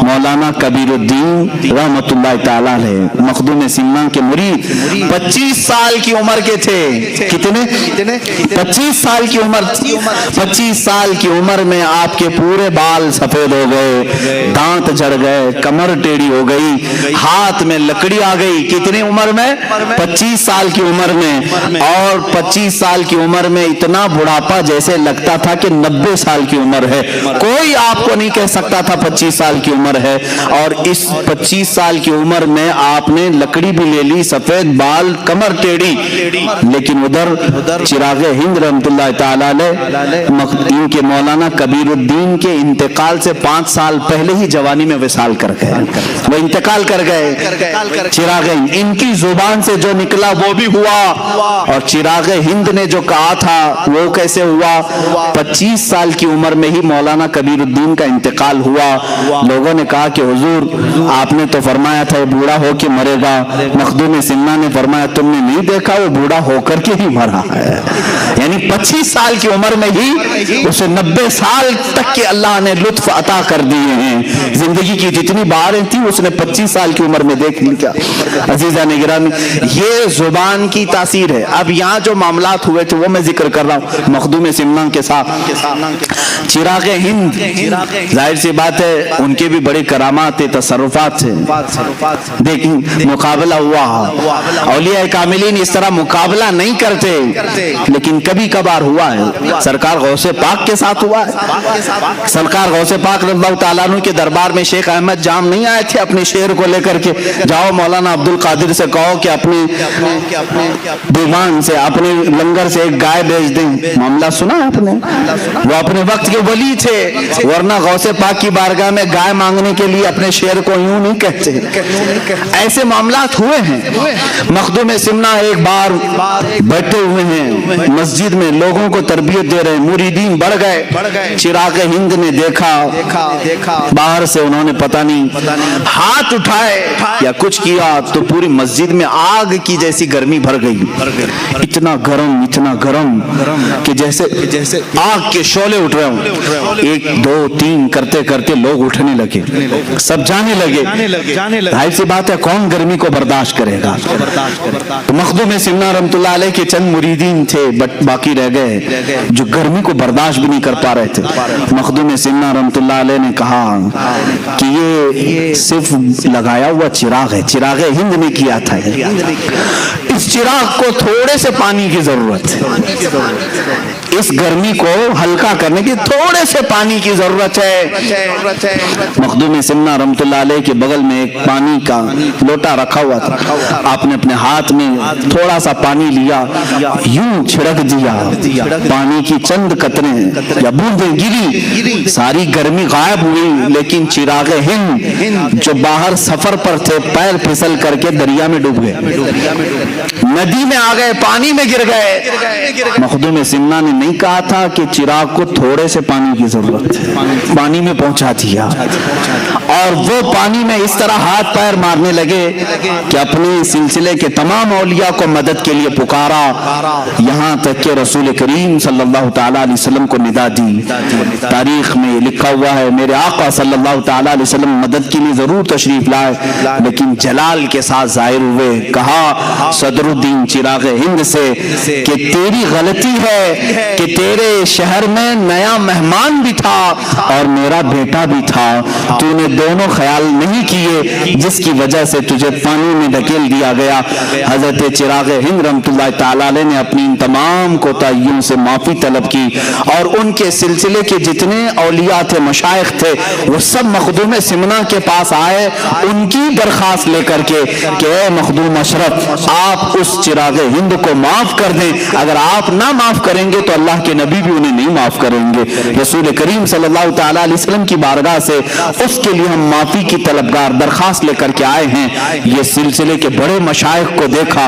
مولانا مولانا کبیر الدین رحمتullah تعالی علیہ مخدوم سمنا کے مرید 25 سال کی عمر کے تھے. کتنے 25 سال کی عمر. 25 سال کی عمر میں آپ کے پورے بال سفید ہو گئے, دانت جھڑ گئے, کمر ٹیڑھی ہو گئی, ہاتھ میں لکڑی آ گئی. کتنی عمر میں 25 سال کی عمر میں. اور 25 سال کی عمر میں اتنا بڑھاپا جیسے لگتا تھا کہ 90 سال کی عمر ہے. کوئی آپ کو نہیں کہہ سکتا تھا 25 سال کی عمر ہے. اور اس 25 سال کی عمر میں آپ نے لکڑی بھی لے لی, سفید بال, کمر ٹیڑھی. لیکن ادھر چراغ ہند رحمت اللہ تعالی علیہ ان کے مولانا کبیر الدین کے انتقال سے 5 سال پہلے ہی جوانی میں وصال کر گئے, وہ انتقال کر گئے. چراغ ہند ان کی زبان سے جو نکلا وہ بھی ہوا, اور چراغ ہند نے جو کہا تھا وہ کیسے ہوا. 25 سال کی عمر میں ہی مولانا کبیر الدین کا انتقال ہوا. لوگوں نے کہا کہ حضور آپ نے تو فرمایا تھا یہ بوڑھا ہو کے مرے گا. مخدوم سمنا نے فرمایا تم نے نہیں دیکھا وہ بوڑھا ہو کر کے ہی مرا ہے. یعنی 25 سال کی عمر میں ہی اسے 90 سال تک کے اللہ نے لطف عطا کر دیے ہیں. زندگی کی جتنی باریں تھی اس نے 25 سال کی عمر میں دیکھ لیا. عزیزان گرامی, یہ زبان کی تاثیر ہے. اب یہاں جو معاملات ہوئے تھے وہ میں ذکر کر رہا ہوں مخدوم سمنا کے ساتھ. چراغ ہند ظاہر سی بات ہے ان کے بھی بڑے کرامات تھے, تصرفات تھے. دیکھیں مقابلہ ہوا, اولیاء کاملین اس طرح مقابلہ نہیں کرتے, لیکن کبھی کبھار ہوا ہے. سرکار غوث پاک کے ساتھ ہوا ہے. سرکار غوث پاک رضی اللہ تعالیٰ عنہ کے دربار میں شیخ احمد جام نہیں آئے تھے اپنے شعر کو لے کر کے, جاؤ مولانا عبد القادر سے کہو کہ اپنے دیوان سے اپنے لنگر سے ایک گائے بیچ دیں. معاملہ سنا آپ نے, وہ اپنے وقت کے ولی تھے, ورنہ غوث پاک کی بارگاہ میں گائے مانگنے کے لیے اپنے شعر کو یوں نہیں کہتے. ایسے معاملات ہوئے ہیں. مخدوم سمنا ایک بار بیٹھے ہوئے ہیں مسجد میں, لوگوں کو تربیت دے رہے ہیں, مریدین بڑھ گئے. چراغ ہند نے دیکھا, باہر سے انہوں نے پتہ نہیں ہاتھ اٹھائے یا کچھ کیا تو پوری مسجد میں آگ کی جیسی گرمی بھر گئی. اتنا گرم کہ جیسے آگ کے شعلے اٹھ رہے ہوں. 1 2 3 کرتے کرتے لوگ اٹھنے لگے, سب جانے لگے. ظاہر سی بات ہے کون گرمی کو برداشت کرے گا. تو مخدوم سمنا رحمت اللہ علیہ کے چند مریدین تھے باقی رہ گئے جو گرمی کو برداشت بھی نہیں کر پا رہے تھے. مخدوم سمنا رحمت اللہ علیہ نے کہا کہ یہ صرف لگایا ہوا چراغ ہے, چراغ ہند نے کیا تھا. اس چراغ کو تھوڑے سے پانی کی ضرورت ہے, اس گرمی کو ہلکا کرنے کی تھوڑے سے پانی کی ضرورت ہے. مخدوم سمنا رحمت اللہ علیہ کے بغل میں ایک پانی کا لوٹا رکھا ہوا تھا. آپ نے اپنے ہاتھ میں تھوڑا سا پانی لیا, یوں چھڑک دیا, پانی کی چند قطریں یا بوندیں گری, ساری گرمی غائب ہوئی. لیکن چراغ ہند جو باہر سفر پر تھے پیر پھسل کر کے دریا میں ڈوب گئے, ندی میں آ گئے, پانی میں گر گئے. مخدوم سمنا نے نہیں کہا تھا کہ چراغ کو تھوڑے سے پانی کی ضرورت ہے, پانی میں پہنچا دیا. اور وہ پانی میں اس طرح ہاتھ پیر مارنے لگے کہ اپنے سلسلے کے تمام اولیاء کو مدد کے لیے پکارا, یہاں تک کہ رسول کریم صلی اللہ تعالیٰ علیہ وسلم کو ندا دی. تاریخ میں لکھا ہوا ہے میرے آقا صلی اللہ تعالیٰ علیہ وسلم مدد کے لیے ضرور تشریف لائے, لیکن جلال کے ساتھ ظاہر ہوئے. کہا صدر الدین چراغ ہند سے کہ تیری غلطی ہے کہ تیرے شہر میں نیا مہمان بھی تھا اور میرا بیٹا بھی تھا, تو نے دونوں خیال نہیں کیے جس کی وجہ سے تجھے پانی میں ڈھکیل دیا گیا. حضرت چراغ ہند رحمت اللہ تعالیٰ علیہ نے اپنی ان تمام کوتاہیوں سے معافی طلب کی, اور ان کے سلسلے کے جتنے اولیاء تھے, مشائخ تھے, وہ سب مخدوم سمنا کے پاس آئے ان کی درخواست لے کر کے کہ اے مخدوم اشرف آپ اس چراغ ہند کو معاف کر دیں, اگر آپ نہ معاف کریں گے تو اللہ کے نبی بھی انہیں نہیں معاف کریں گے. رسول کریم صلی اللہ تعالیٰ علیہ وسلم کی بارگاہ سے اس کے لیے ہم معافی کی طلبگار درخواست لے کر کے آئے ہیں. یہ سلسلے کے بڑے مشائخ کو دیکھا,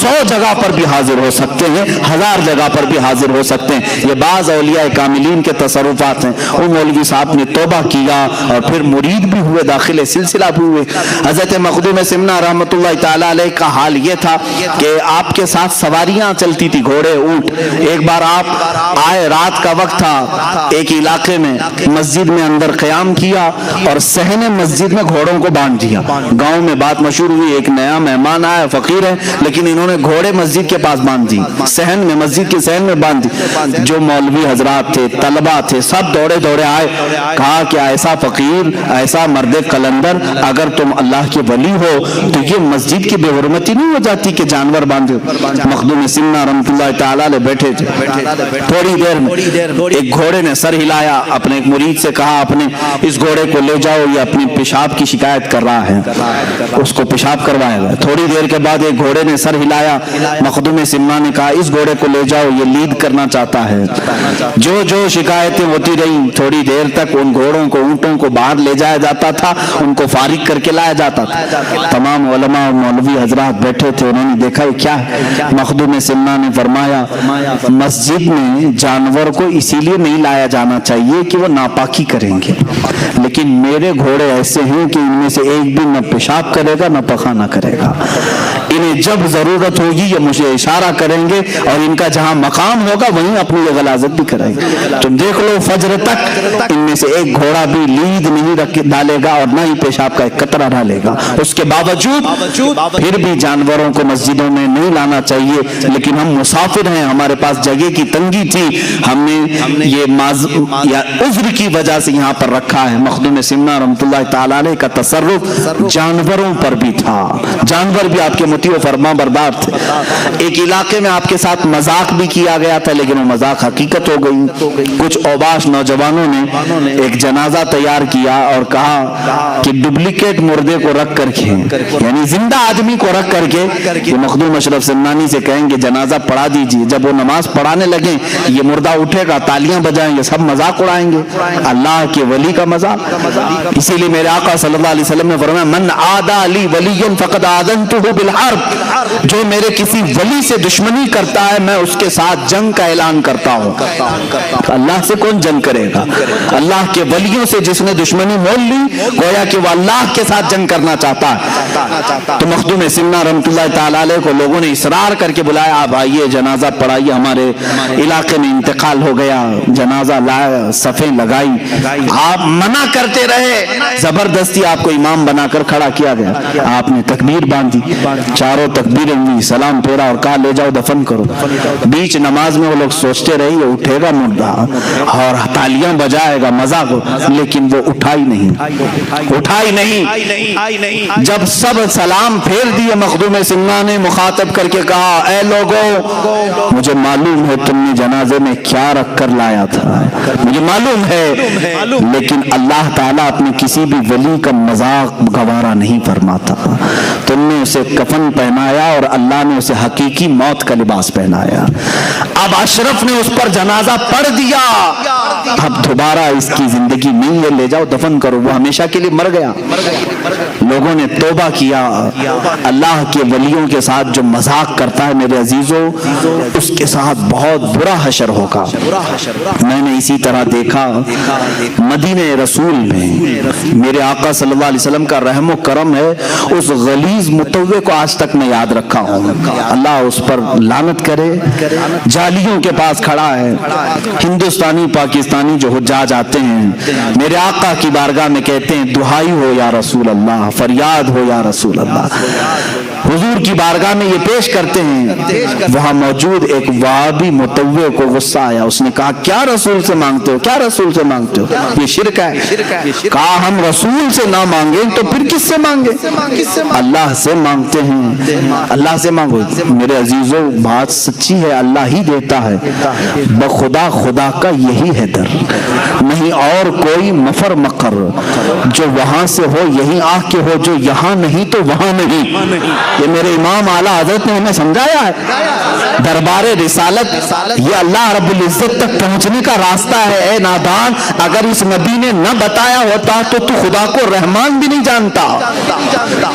100 جگہ پر بھی حاضر ہو سکتے ہیں، 1000 جگہ پر بھی حاضر ہو سکتے ہیں۔ یہ بعض اولیاء کاملین کے تصرفات ہیں۔ وہ مولوی صاحب نے توبہ کیا اور پھر مرید بھی ہوئے، داخل سلسلہ بھی ہوئے۔ حضرت مخدوم سمنہ رحمۃ اللہ تعالی علیہ کا حال یہ تھا کہ آپ کے ساتھ سواریاں چلتی تھی، گھوڑے، اونٹ۔ ایک بار آپ آئے، رات کا وقت تھا، ایک علاقے میں مسجد میں اندر قیام کیا اور صحن مسجد میں گھوڑوں کو باندھ دیا۔ گاؤں میں بات مشہور ہوئی، ایک نیا مہمان آیا، فقیر ہے، لیکن انہوں نے گھوڑے مسجد کے پاس باندھ دی، صحن میں، مسجد کے صحن میں باندھ دی۔ جو مولوی حضرات تھے، طلبہ تھے، سب دوڑے دوڑے آئے، کہا کہ ایسا فقیر، ایسا مرد قلندر، اگر تم اللہ کے ولی ہو تو یہ مسجد کی بے حرمتی نہیں ہو جاتی کہ جانور باندھے؟ مخدوم سمنہ رحمۃ اللہ تعالی علیہ بیٹھے تھے۔ تھوڑی دیر میں ایک گھوڑے نے سر ہلایا، اپنے ایک مرید سے کہا اپنے اس گھوڑے کو لے جاؤ، یہ اپنی پیشاب کی شکایت کر رہا ہے، اس کو پیشاب کروایا گیا۔ تھوڑی دیر کے بعد ایک گھوڑے نے سر ہلایا، مخدوم سمنہ نے کہا اس گھوڑے کو لے جاؤ، یہ لید کرنا چاہتا ہے۔ جو شکایتیں ہوتی رہیں، تھوڑی دیر تک ان گھوڑوں کو، اونٹوں کو باہر لے جایا جاتا تھا، ان کو فارغ کر کے لایا جاتا تھا۔ تمام علماء اور مولوی حضرات بیٹھے تھے، انہوں نے دیکھا یہ کیا ہے۔ مخدوم سمنہ نے فرمایا مسجد میں جانور کو اسی لیے نہیں لایا جانا چاہیے کہ وہ ناپاکی کریں گے، لیکن میرے گھوڑے ایسے ہیں کہ ان میں سے ایک بھی نہ پیشاب کرے گا نہ پخانہ کرے گا، انہیں جب ضرورت ہوگی یہ مجھے اشارہ کریں گے اور ان کا جہاں مقام ہوگا وہیں اپنی یہ غلاظت بھی کریں گے۔ تم دیکھ لو فجر تک ان میں سے ایک گھوڑا بھی لید نہیں ڈالے گا اور نہ ہی پیشاب کا ایک قطرہ ڈالے گا۔ اس کے باوجود پھر بھی جانوروں کو مسجدوں میں نہیں لانا چاہیے، لیکن ہم مسافر ہیں، ہمارے پاس جگہ کی تنگی تھی، ہم نے یہ عذر کی وجہ سے یہاں پر رکھا ہے۔ مخدوم سمنہ رحمۃ اللہ تعالی علیہ کا تصرف جانوروں پر بھی تھا، جانور بھی آپ کے مطیع و فرما بردار تھے۔ ایک علاقے میں آپ کے ساتھ مذاق بھی کیا گیا تھا، لیکن وہ مذاق حقیقت ہو گئی۔ کچھ اوباش نوجوانوں نے ایک جنازہ تیار کیا اور کہا کہ ڈپلیکیٹ مردے کو رکھ کر کے، یعنی زندہ آدمی کو رکھ کر کے یہ مخدوم اشرف سمنانی سے کہیں گے جنازہ پڑھا دیجیے۔ جب وہ نماز پڑھانے لگیں یہ مردہ اٹھے گا، تالیاں بجائیں گے، سب مذاق اڑائیں گے، اللہ کے ولی کا مذاق۔ اسی لیے میرے آقا صلی اللہ علیہ وسلم نے فرمایا من عادى لي وليا فقد آذنته بالحرب، جو میرے کسی ولی سے دشمنی کرتا ہے میں اس کے ساتھ جنگ کا اعلان کرتا ہوں۔ اللہ سے کون جنگ کرے گا؟ اللہ کے ولیوں سے جس نے دشمنی مول لی گویا کہ وہ اللہ کے ساتھ جنگ کرنا چاہتا ہے۔ تو مخدوم سمنہ رحمۃ اللہ تعالی علیہ کو لوگوں نے اصرار کر کے بلایا، آپ آئیے جنازہ پڑھائیے، ہمارے علاقے میں انتقال ہو گیا، جنازہ لایا، صفیں لگائی، آپ منع کرتے رہے، زبردستی آپ کو امام بنا کر کھڑا کیا گیا، آپ نے تکبیر باندھی، چاروں تکبیریں ہوئی، سلام پھیرا اور کہا لے جاؤ دفن کرو۔ بیچ نماز میں وہ لوگ سوچتے رہے یہ اٹھے گا مردہ اور تالیاں بجائے گا، مذاق، لیکن وہ اٹھا ہی نہیں۔ جب سب سلام پھیر دیے مخدوم سمنہ نے مخاطب کر کے کہا اے لوگوں مجھے معلوم ہے تم نے جنازے میں کیا رکھ کر لایا تھا، مجھے معلوم ہے، لیکن اللہ تعالیٰ اپنے کسی بھی ولی کا مذاق گوارا نہیں فرماتا۔ تم نے اسے کفن پہنایا اور اللہ نے اسے حقیقی موت کا لباس پہنایا۔ اب اشرف نے اس پر جنازہ پڑھ دیا، اب دوبارہ اس کی زندگی نہیں ہے، لے جاؤ دفن کرو، وہ ہمیشہ کے لیے مر گیا۔ لوگوں نے توبہ کیا۔ اللہ کے ولیوں کے ساتھ جو مذاق کرتا ہے میرے عزیزوں اس کے ساتھ بہت برا حشر ہوگا۔ میں نے اسی طرح دیکھا مدینہ رسول میں میرے آقا صلی اللہ علیہ وسلم کا رحم و کرم ہے، اس غلیظ متوع کو آج تک میں یاد رکھا ہوں، اللہ اس پر لعنت کرے، جالیوں کے پاس کھڑا ہے، ہندوستانی پاکستانی جو حجاج آتے ہیں میرے آقا کی بارگاہ میں کہتے ہیں دعائی ہو یا رسول اللہ، فریاد ہو یا رسول اللہ، حضور کی بارگاہ میں یہ پیش کرتے ہیں۔ وہاں موجود ایک وہابی متوع کو غصہ آیا، اس نے کہا کیا رسول سے مانگتے ہو، کیا رسول سے مانگتے ہو، یہ شرک ہے۔ کہا ہم رسول سے نہ مانگیں تو پھر کس سے مانگیں؟ اللہ سے مانگتے ہیں، اللہ سے مانگو۔ میرے عزیزوں بات سچی ہے، اللہ ہی دیتا ہے، بخدا خدا کا یہی ہے در، نہیں اور کوئی مفر مقر، جو وہاں سے ہو یہی آ کے ہو، جو یہاں نہیں تو وہاں نہیں۔ یہ میرے امام اعلیٰ حضرت نے ہمیں سمجھایا ہے، دربار رسالت یہ اللہ رب العزت تک پہنچنے کا راستہ ہے۔ اے نادان اگر اس نبی نے نہ بتایا ہوتا تو خدا کو رحمان بھی نہیں جانتا،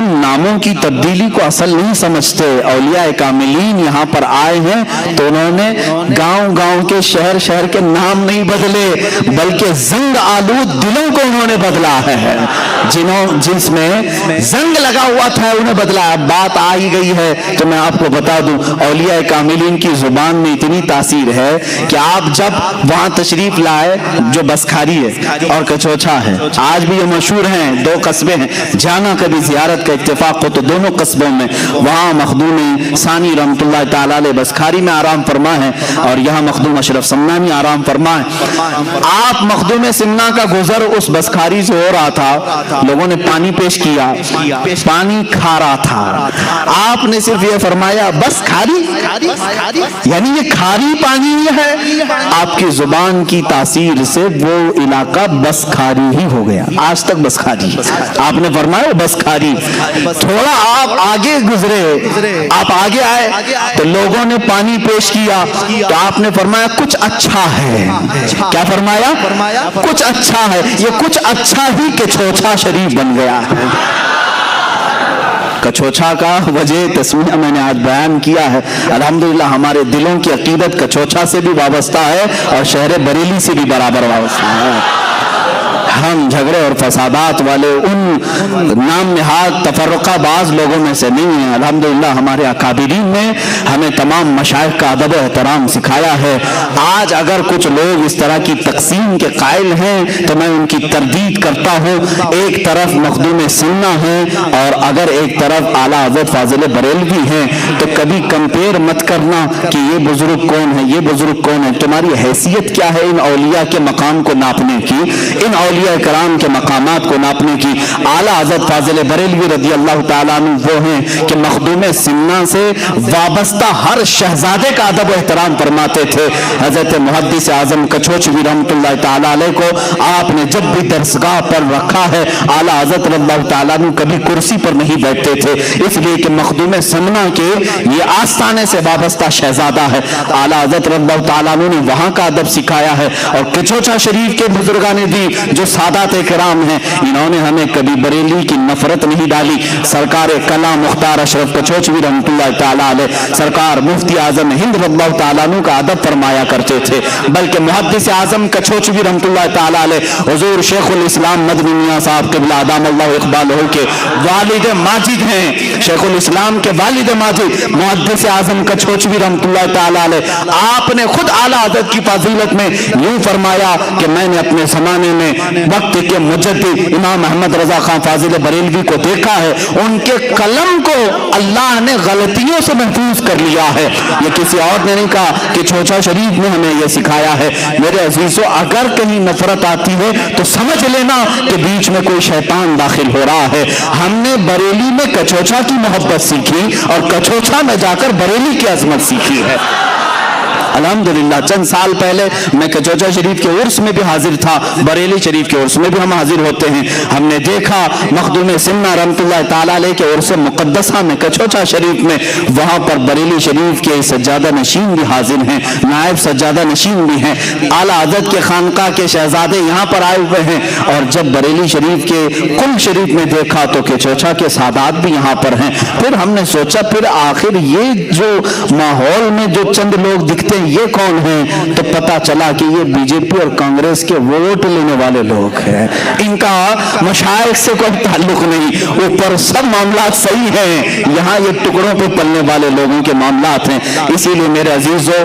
ہم ناموں کی تبدیلی کو اصل نہیں سمجھتے. اولیاء کاملین یہاں پر آئے ہیں تو انہوں نے گاؤں گاؤں کے شہر شہر کے نام نہیں بدلے, بلکہ زنگ آلود دلوں کو انہوں نے بدلا ہے. جس میں زنگ لگا ہوا تھا انہیں بدلا. اب بات آ ہی گئی ہے تو میں آپ کو بتا دوں, اولیاء کاملین کی زبان میں اتنی تاثیر ہے کہ آپ جب وہاں تشریف لائے, جو بسکھاری ہے اور کچوچھا ہے, آج بھی یہ مشہور ہیں, 2 قصبے ہیں, جانا کبھی زیارت کا اتفاق ہو تو دونوں قصبوں میں, وہاں مخدوم ثانی رحمۃ اللہ تعالی علیہ بسکھاری میں آرام فرما ہے اور یہاں مخدوم اشرف سمنانی آرام فرما ہے. آپ مخدوم سمنا کا گزر اس بسکھاری سے ہو رہا تھا, لوگوں نے پانی پیش کیا, پانی کھا رہا تھا, آپ نے صرف یہ فرمایا بس کھاری, یعنی یہ کھاری پانی ہے. آپ کی زبان کی تاثیر سے وہ علاقہ بس کھاری ہی ہو گیا, آج تک بس کھاری. آپ نے فرمایا بس کھاری. تھوڑا آپ آگے گزرے, آپ آگے آئے تو لوگوں نے پانی پیش کیا تو آپ نے فرمایا کچھ اچھا ہے. کیا فرمایا؟ کچھ اچھا ہے. یہ کچھ اچھا ہی کچوچھا شریف بن گیا ہے. کچوچھا کا وجہ تسمیہ میں نے آج بیان کیا ہے. الحمدللہ ہمارے دلوں کی عقیدت کچوچھا سے بھی وابستہ ہے اور شہر بریلی سے بھی برابر وابستہ ہے. ہم جھگڑے اور فسادات والے ان نام نہاد تفرقہ باز لوگوں میں سے نہیں ہیں. الحمدللہ ہمارے اکابرین نے ہمیں تمام مشائخ کا ادب و احترام سکھایا ہے. آج اگر کچھ لوگ اس طرح کی تقسیم کے قائل ہیں تو میں ان کی تردید کرتا ہوں. ایک طرف مخدوم سننا ہے اور اگر ایک طرف اعلیٰ حضرت فاضل بریلوی ہیں تو کبھی کمپیئر مت کرنا کہ یہ بزرگ کون ہے, یہ بزرگ کون ہے. تمہاری حیثیت کیا ہے ان اولیاء کے مقام کو ناپنے کی, ان اولیاء کرام کے مقامات کو ناپنے کی. اعلیٰ حضرت فاضل بریلوی رضی اللہ تعالیٰ عنہ وہ ہیں کہ مخدوم سمنا سے وابستہ ہر شہزادے کا ادب و احترام فرماتے تھے. حضرت محدث اعظم کچوچوی رحمۃ اللہ تعالیٰ علیہ کو آپ نے جب بھی درسگاہ پر رکھا ہے, اعلیٰ حضرت رضی اللہ تعالیٰ عنہ کبھی کرسی پر نہیں بیٹھتے تھے, اس لیے کہ مخدوم سمنا کے یہ آستانے سے وابستہ شہزادہ ہے. اعلیٰ حضرت رضی اللہ تعالیٰ عنہ نے وہاں کا ادب سکھایا ہے. اور کچوچھا شریف کے بزرگان دی جو سادات کرام ہیں, انہوں نے ہمیں کبھی بریلی کی نفرت نہیں ڈالی. سرکار کلام مختار اشرف کچوچوی رحمۃ اللہ تعالیٰ علیہ سرکار مفتی اعظم ہند رضی اللہ تعالیٰ عنہ کا ادب فرمایا کرتے تھے. بلکہ محدث اعظم کچوچوی رحمۃ اللہ تعالیٰ علیہ حضور شیخ الاسلام مدنی میاں صاحب قبلہ ادام اللہ اقبالہ کے والد ماجد ہیں. شیخ الاسلام کے والد ماجد محدث اعظم کچوچوی رحمۃ اللہ تعالیٰ علیہ, آپ نے خود اعلیٰ حضرت کی فضیلت میں یوں فرمایا کہ میں نے اپنے زمانے میں وقت کے مجدد امام احمد رضا خان فاضل بریلوی کو دیکھا ہے, ان کے قلم کو اللہ نے غلطیوں سے محفوظ کر لیا ہے. یہ کسی اور نے نہیں کہا کہ چوچھا شریف نے ہمیں یہ سکھایا ہے. میرے عزیزو, اگر کہیں نفرت آتی ہے تو سمجھ لینا کہ بیچ میں کوئی شیطان داخل ہو رہا ہے. ہم نے بریلی میں کچوچھا کی محبت سیکھی اور کچوچھا میں جا کر بریلی کی عظمت سیکھی ہے. الحمدللہ چند سال پہلے میں کچوچھا شریف کے عرس میں بھی حاضر تھا, بریلی شریف کے عرس میں بھی ہم حاضر ہوتے ہیں. ہم نے دیکھا مخدوم سمنا رحمۃ اللہ تعالیٰ علیہ کے عرس مقدسہ میں کچوچھا شریف میں, وہاں پر بریلی شریف کے سجادہ نشین بھی حاضر ہیں, نائب سجادہ نشین بھی ہیں. اعلیٰ حضرت کے خانقاہ کے شہزادے یہاں پر آئے ہوئے ہیں. اور جب بریلی شریف کے کل شریف میں دیکھا تو کچوچھا کے سادات بھی یہاں پر ہیں. پھر ہم نے سوچا پھر آخر یہ جو ماحول میں جو چند لوگ دکھتے ہیں یہ کون ہیں, تو پتا چلا کہ یہ بی جے پی اور کانگریس کے ووٹ لینے والے لوگ ہیں. ان کا مشائخ سے کوئی تعلق نہیں, اوپر سب معاملات صحیح ہیں, یہاں یہ ٹکڑوں پہ پلنے والے لوگوں کے معاملات ہیں. اسی لیے میرے عزیزو,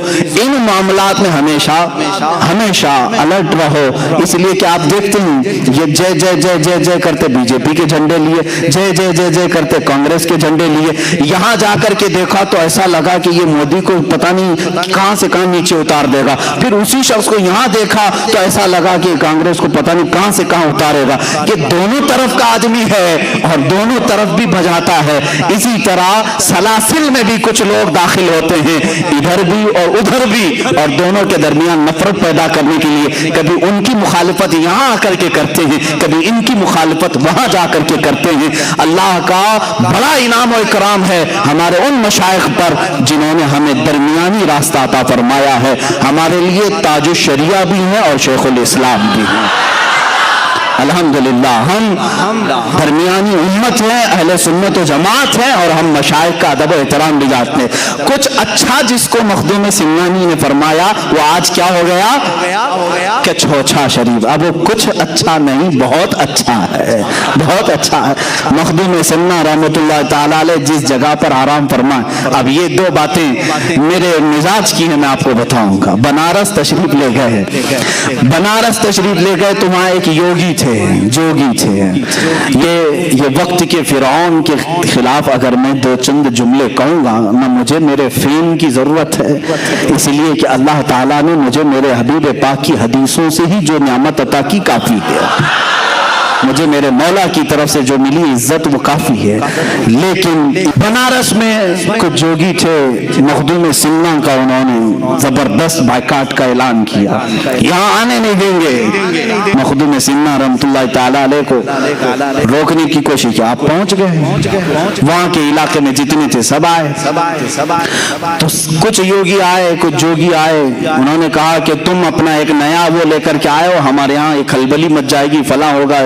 ان معاملات میں ہمیشہ الرٹ رہو. اس لیے کہ آپ دیکھتے ہیں یہ جے جے جے جے جے کرتے بی جے پی کے جھنڈے لیے, جے جے جے جے کرتے کانگریس کے جھنڈے لیے. یہاں جا کر کے دیکھا تو ایسا لگا کہ یہ مودی کو پتہ نہیں کہاں سے کہاں نیچے اتار دے گا. پھر اسی شخص کو یہاں دیکھا تو ایسا لگا کہ کانگریس کو پتہ نہیں کہاں سے کہاں اتارے گا. یہ دونوں طرف کا آدمی ہے اور دونوں طرف بھی بجاتا ہے. اسی طرح سلاسل میں بھی کچھ لوگ داخل ہوتے ہیں, ادھر بھی اور ادھر بھی, اور دونوں کے درمیان نفرت پیدا کرنے کے لیے کبھی ان کی مخالفت یہاں آ کر کے کرتے ہیں, کبھی ان کی مخالفت وہاں جا کر کے کرتے ہیں. اللہ کا بڑا انعام و اکرام ہے ہمارے ان مشائخ پر جنہوں نے ہمیں درمیانی راستہ عطا فرمایا ہے. ہمارے لیے تاج الشریعہ بھی ہیں اور شیخ الاسلام بھی ہیں. الحمدللہ ہم درمیانی امت ہیں، اہل سنت و جماعت ہیں، اور ہم مشائخ کا ادب و احترام بھی جانتے ہیں۔ کچھ اچھا جس کو مخدوم سمنانی نے فرمایا وہ آج کیا ہو گیا کہ چھوچھا شریف۔ اب وہ کچھ اچھا نہیں، بہت اچھا ہے، بہت اچھا ہے۔ مخدوم سمنا رحمۃ اللہ تعالی علیہ جس جگہ پر آرام فرمائے، اب یہ دو باتیں میرے مزاج کی ہیں، میں آپ کو بتاؤں گا۔ بنارس تشریف لے گئے، بنارس تشریف لے گئے تو وہاں ایک یوگی تھے، جوگی تھے۔ یہ وقت کے فرعون کے خلاف اگر میں دو چند جملے کہوں گا نہ، مجھے میرے فیم کی ضرورت ہے، اس لیے کہ اللہ تعالیٰ نے مجھے میرے حبیب پاک کی حدیثوں سے ہی جو نعمت عطا کی کافی ہے، مجھے میرے مولا کی طرف سے جو ملی عزت وہ کافی ہے۔ لیکن بنارس میں کچھ جوگی تھے، مخدوم سمنا کا انہوں نے زبردست بائیکاٹ کا اعلان کیا، یہاں آنے نہیں دیں گے۔ مخدوم سمنا رحمۃ اللہ تعالی علیہ کو روکنے کی کوشش کی، آپ پہنچ گئے، وہاں کے علاقے میں جتنے تھے سب آئے۔ تو کچھ یوگی آئے، کچھ جوگی آئے، انہوں نے کہا کہ تم اپنا ایک نیا وہ لے کر کے آئے ہو، ہمارے یہاں ایک کھلبلی مچ جائے گی، فلاں ہوگا،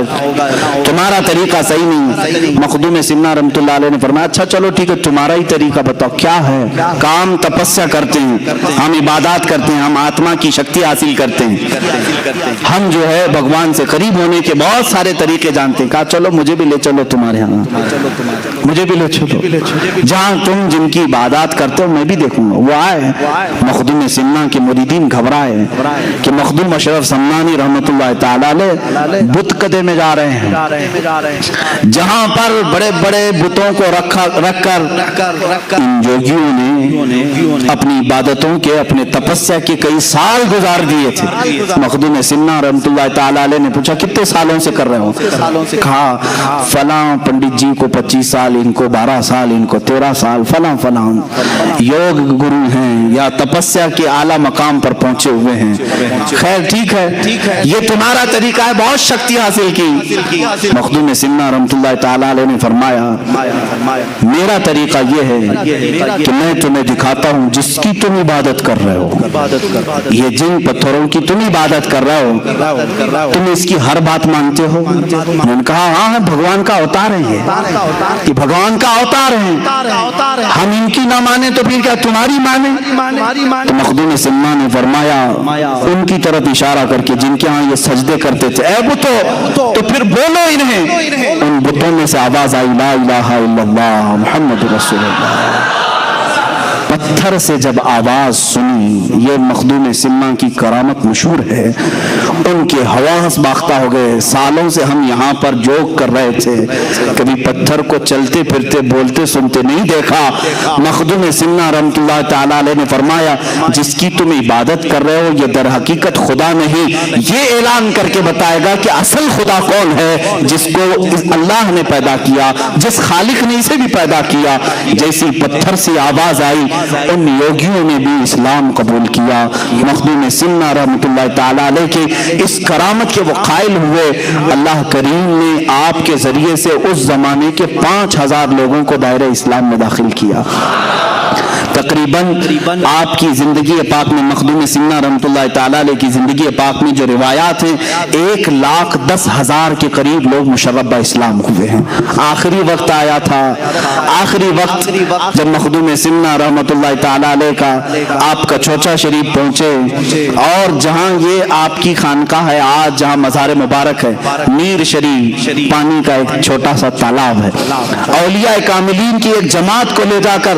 تمہارا طریقہ صحیح نہیں۔ مخدوم سمنا رحمۃ اللہ علیہ نے فرمایا اچھا چلو ٹھیک ہے، تمہارا ہی طریقہ بتاؤ کیا ہے۔ کام تپسیا کرتے ہیں، ہم عبادات کرتے ہیں، ہم آتما کی شکتی حاصل کرتے ہیں، ہم جو ہے بھگوان سے قریب ہونے کے بہت سارے طریقے جانتے ہیں۔ کہا چلو مجھے بھی لے چلو تمہارے ہاں، مجھے بھی لے چلو، جہاں تم جن کی عبادات کرتے ہو میں بھی دیکھوں گا۔ وہ آئے، مخدوم سمنا کے مریدین گھبرائے کہ مخدوم اشرف سمنانی رحمۃ اللہ تعالی علیہ بت قدے میں جا رہے ہیں، جہاں پر بڑے بڑے بتوں کو رکھ کر ان جوگیوں نے اپنی عبادتوں کے، اپنے تپسیا کے کئی سال گزار دیے تھے۔ مخدوم سمنا رحمۃ اللہ تعالی علیہ نے پوچھا کتنے سالوں سے کر رہے ہو؟ کہا فلاں پنڈت جی کو 25 سال، ان کو 12 سال، ان کو 13 سال، فلاں فلاں یوگ گرو ہیں یا تپسیا کے اعلیٰ مقام پر پہنچے ہوئے ہیں۔ خیر ٹھیک ہے، یہ تمہارا طریقہ ہے، بہت شکتی حاصل کی۔ مخدوم سمنا رحمۃ اللہ تعالی علیہ نے فرمایا میرا طریقہ یہ ہے کہ میں تمہیں دکھاتا ہوں جس کی تم عبادت کر رہے ہو، یہ جن پتھروں کی تم عبادت کر رہے ہو، تم اس کی ہر بات مانتے ہو؟ انہوں نے کہا ہاں بھگوان کا اوتار ہے، یہ بھگوان کا اوتار ہے، ہم ان کی نہ مانے تو پھر کیا تمہاری مانے؟ تو مخدوم سمنا نے فرمایا ان کی طرف اشارہ کر کے جن کے ہاں یہ سجدے کرتے تھے، اے بتو تو پھر بولو انہیں۔ ان بتوں میں سے آواز آئی لا الہ الا اللہ محمد رسول اللہ۔ پتھر سے جب آواز سنی، یہ مخدوم سمنا کی کرامت مشہور ہے، ان کے حواس باختہ ہو گئے۔ سالوں سے ہم یہاں پر جوگ کر رہے تھے، کبھی پتھر کو چلتے پھرتے بولتے سنتے نہیں دیکھا۔ مخدوم سمنا رحمۃ اللہ تعالی علیہ نے فرمایا جس کی تم عبادت کر رہے ہو یہ در حقیقت خدا نہیں، یہ اعلان کر کے بتائے گا کہ اصل خدا کون ہے، جس کو اللہ نے پیدا کیا، جس خالق نے اسے بھی پیدا کیا۔ جیسی پتھر سے آواز آئی ان یوگیوں نے بھی اسلام قبول کیا۔ مخدوم سمنا رحمۃ اللہ تعالی علیہ کے اس کرامت کے وہ قائل ہوئے، اللہ کریم نے آپ کے ذریعے سے اس زمانے کے 5000 لوگوں کو دائرہ اسلام میں داخل کیا۔ تقریباً آپ کی زندگی پاک میں، مخدوم سمنا رحمۃ اللہ تعالی علیہ کی زندگی پاک میں جو روایات ہیں 1,10,000 کے قریب لوگ مشرب اسلام ہوئے ہیں۔ آخری وقت آیا تھا، آخری وقت جب مخدوم سمنا رحمۃ اللہ تعالی علیہ کا آپ کا چھوچا شریف پہنچے، اور جہاں یہ آپ کی خانقاہ ہے آج، جہاں مزار مبارک ہے، میر شریف پانی کا ایک چھوٹا سا تالاب ہے، اولیاء کاملین کی ایک جماعت کو لے جا کر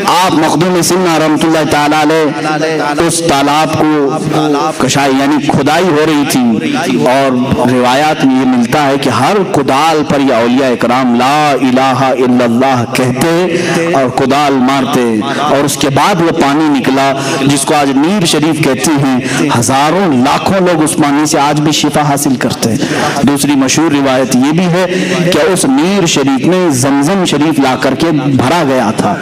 آپ مخدوم سمنا رحمۃ اللہ تعالی علیہ اس تالاب کو کشائی یعنی کھدائی ہو رہی تھی، اور روایات میں یہ ملتا ہے کہ ہر کدال پر یہ اولیاء اکرام لا الہ الا اللہ کہتے اور کدال مارتے، اور اس کے بعد وہ پانی نکلا جس کو آج میر شریف کہتے ہیں۔ ہزاروں لاکھوں لوگ اس پانی سے آج بھی شفا حاصل کرتے ہیں۔ دوسری مشہور روایت یہ بھی ہے کہ اس میر شریف میں زمزم شریف لا کر کے بھرا گیا تھا،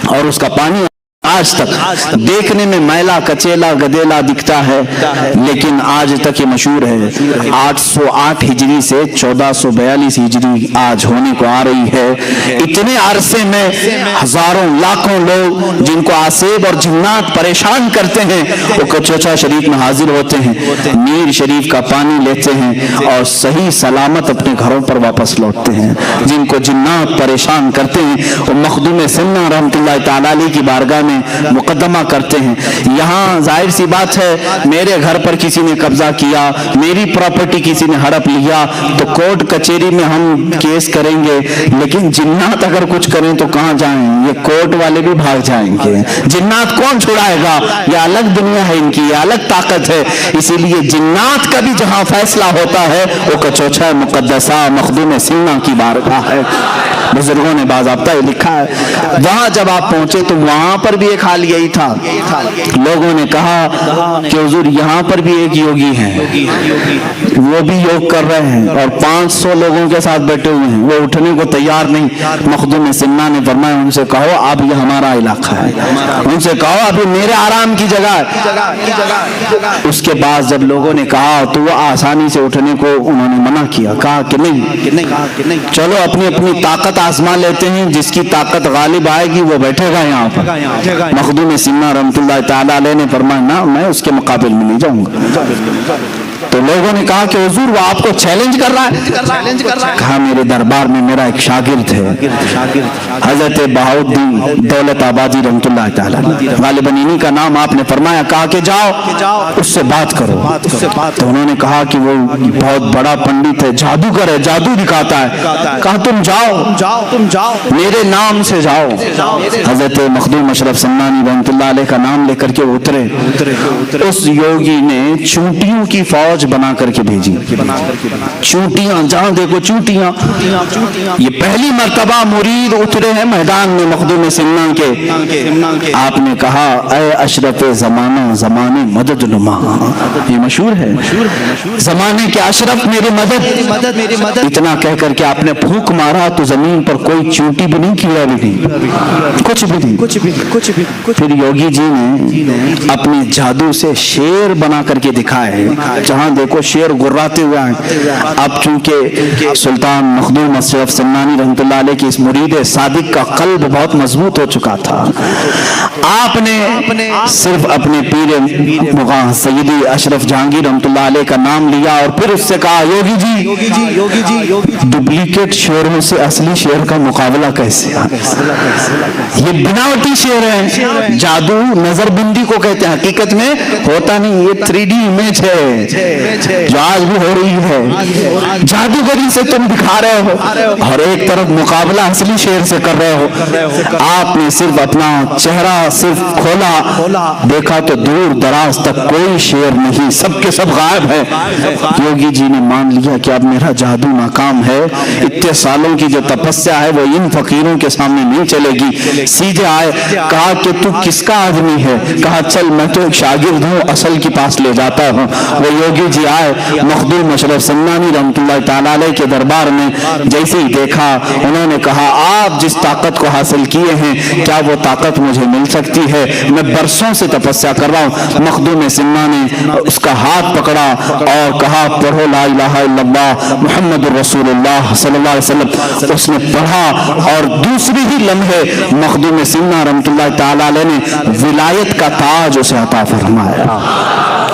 اور اس کا پانی آج تک دیکھنے میں میلا کچیلا گدیلا دکھتا ہے، لیکن آج تک یہ مشہور ہے۔ 808 ہجری سے 1442 ہجری آج ہونے کو آ رہی ہے۔ اتنے عرصے میں ہزاروں لاکھوں لوگ جن کو آسیب اور جنات پریشان کرتے ہیں وہ کچوچا شریف میں حاضر ہوتے ہیں، میر شریف کا پانی لیتے ہیں اور صحیح سلامت اپنے گھروں پر واپس لوٹتے ہیں۔ جن کو جنات پریشان کرتے ہیں وہ مخدوم سنہ رحمۃ اللہ تعالی علیہ کی بارگاہ میں مقدمہ کرتے ہیں۔ یہاں ظاہر سی بات ہے، میرے گھر پر کسی نے قبضہ کیا، میری پراپرٹی کسی نے ہڑپ لیا تو کورٹ کچہری میں ہم کیس کریں گے، لیکن جنات اگر کچھ کریں تو کہاں جائیں؟ یہ کورٹ والے بھی بھاگ جائیں گے۔ جنات کون چھڑائے گا؟ یہ الگ دنیا ہے ان کی، یہ الگ طاقت ہے۔ اسی لیے جنات کا بھی جہاں فیصلہ ہوتا ہے وہ کچوچا مقدسہ مخدوم سنہ کی بارگاہ ہے۔ بزرگوں نے باضابطہ یہ لکھا ہے۔ وہاں جب آپ پہنچے تو وہاں پر بھی ایک حال یہی تھا۔ لوگوں نے کہا کہ حضور یہاں پر بھی ایک یوگی ہیں، وہ بھی یوگ کر رہے ہیں اور 500 لوگوں کے ساتھ بیٹھے ہوئے ہیں، وہ اٹھنے کو تیار نہیں۔ مخدوم سنہ نے فرمایا ان سے کہو اب یہ ہمارا علاقہ ہے، ان سے کہو اب یہ میرے آرام کی جگہ ہے۔ اس کے بعد جب لوگوں نے کہا تو وہ آسانی سے اٹھنے کو انہوں نے منع کیا، کہا کہ نہیں، چلو اپنی اپنی طاقت آزما لیتے ہیں، جس کی طاقت غالب آئے گی وہ بیٹھے گا یہاں پر۔ مخدوم سنہ رحمۃ اللہ تعالیٰ علیہ نے فرمایا نہ، میں اس کے مقابل میں نہیں جاؤں گا۔ تو لوگوں نے کہا کہ حضور وہ آپ کو چیلنج کر رہا ہے۔ کہا میرے دربار میں میرا ایک شاگرد ہے، حضرت بہاؤالدین دولت آبادی رحمۃ اللہ تعالیٰ، غالباً انہی کا نام آپ نے فرمایا، کہا کہ جاؤ اس سے بات کرو۔ تو انہوں نے کہا کہ وہ بہت بڑا پنڈت ہے، جادوگر ہے، جادو دکھاتا ہے۔ کہا تم جاؤ میرے نام سے جاؤ۔ حضرت مخدوم اشرف سمنانی رحمۃ اللہ علیہ کا نام لے کر کے اترے۔ اس یوگی نے چونٹیوں کی فوج بنا کر کے بھیجی، چونٹیاں، جہاں دیکھو چونٹیاں۔ یہ پہلی مرتبہ مرید اترے ہیں میدان میں مخدوم سنہ کے۔ آپ نے کہا اے اشرف زمانہ زمانے مدد نما، یہ مشہور ہے، زمانے کے اشرف میری مدد۔ اتنا کہہ کر کے آپ نے پھونک مارا تو زمین پر کوئی چونٹی بھی نہیں، کیڑا بھی نہیں، کچھ بھی نہیں۔ پھر یوگی جی نے اپنے جادو سے شیر بنا کر کے دکھائے، جہاں دیکھو شیر گراتے ہوئے ہیں۔ اب چونکہ سلطان مخدوم اشرف سمنانی رحمۃ اللہ علیہ کی اس مرید صادق کا قلب بہت مضبوط ہو چکا تھا، آپ نے صرف اپنے پیر مغاں سیدی اشرف جہانگیر رحمۃ اللہ علیہ کا نام لیا اور پھر اس سے کہا یوگی جی ڈپلیکیٹ شیروں سے اصلی شیر کا مقابلہ کیسے؟ یہ بناوٹی شیر ہے، جادو نظر بندی کو کہتے ہیں، حقیقت میں ہوتا نہیں، یہ 3D امیج ہے جو آج بھی ہو رہی ہے۔ جادوگری سے تم دکھا رہے ہو اور ایک طرف مقابلہ اصلی شیر سے کر رہے ہو۔ آپ نے صرف اپنا چہرہ صرف کھولا، دیکھا تو دور دراز تک کوئی شیر نہیں، سب کے سب غائب ہے۔ یوگی جی نے مان لیا کہ اب میرا جادو ناکام ہے، اتنے سالوں کی جو تپسیا ہے وہ ان فقیروں کے سامنے نہیں چلے گی۔ سیدھے آئے، کہا کہ تو کس کا آدمی ہے؟ کہا چل میں تو ایک شاگرد ہوں، اصل کے پاس لے جاتا ہوں۔ وہ یوگی جی آئے، مخدوم اشرف سمنانی رحمۃ اللہ تعالیٰ علیہ کے دربار میں جیسے ہی دیکھا، انہوں نے کہا آپ جس طاقت کو حاصل کیے ہیں کیا وہ طاقت مجھے مل سکتی ہے؟ میں برسوں سے تپسیا کر رہا ہوں۔ مخدوم سنہ نے اس کا ہاتھ پکڑا اور کہا پڑھو لا الہ الا اللہ محمد رسول اللہ صلی اللہ علیہ وسلم۔ اس نے پڑھا اور دوسری ہی لمحے مخدوم سنہ رحمۃ اللہ تعالیٰ علیہ نے ولایت کا تاج اسے عطا فرمایا،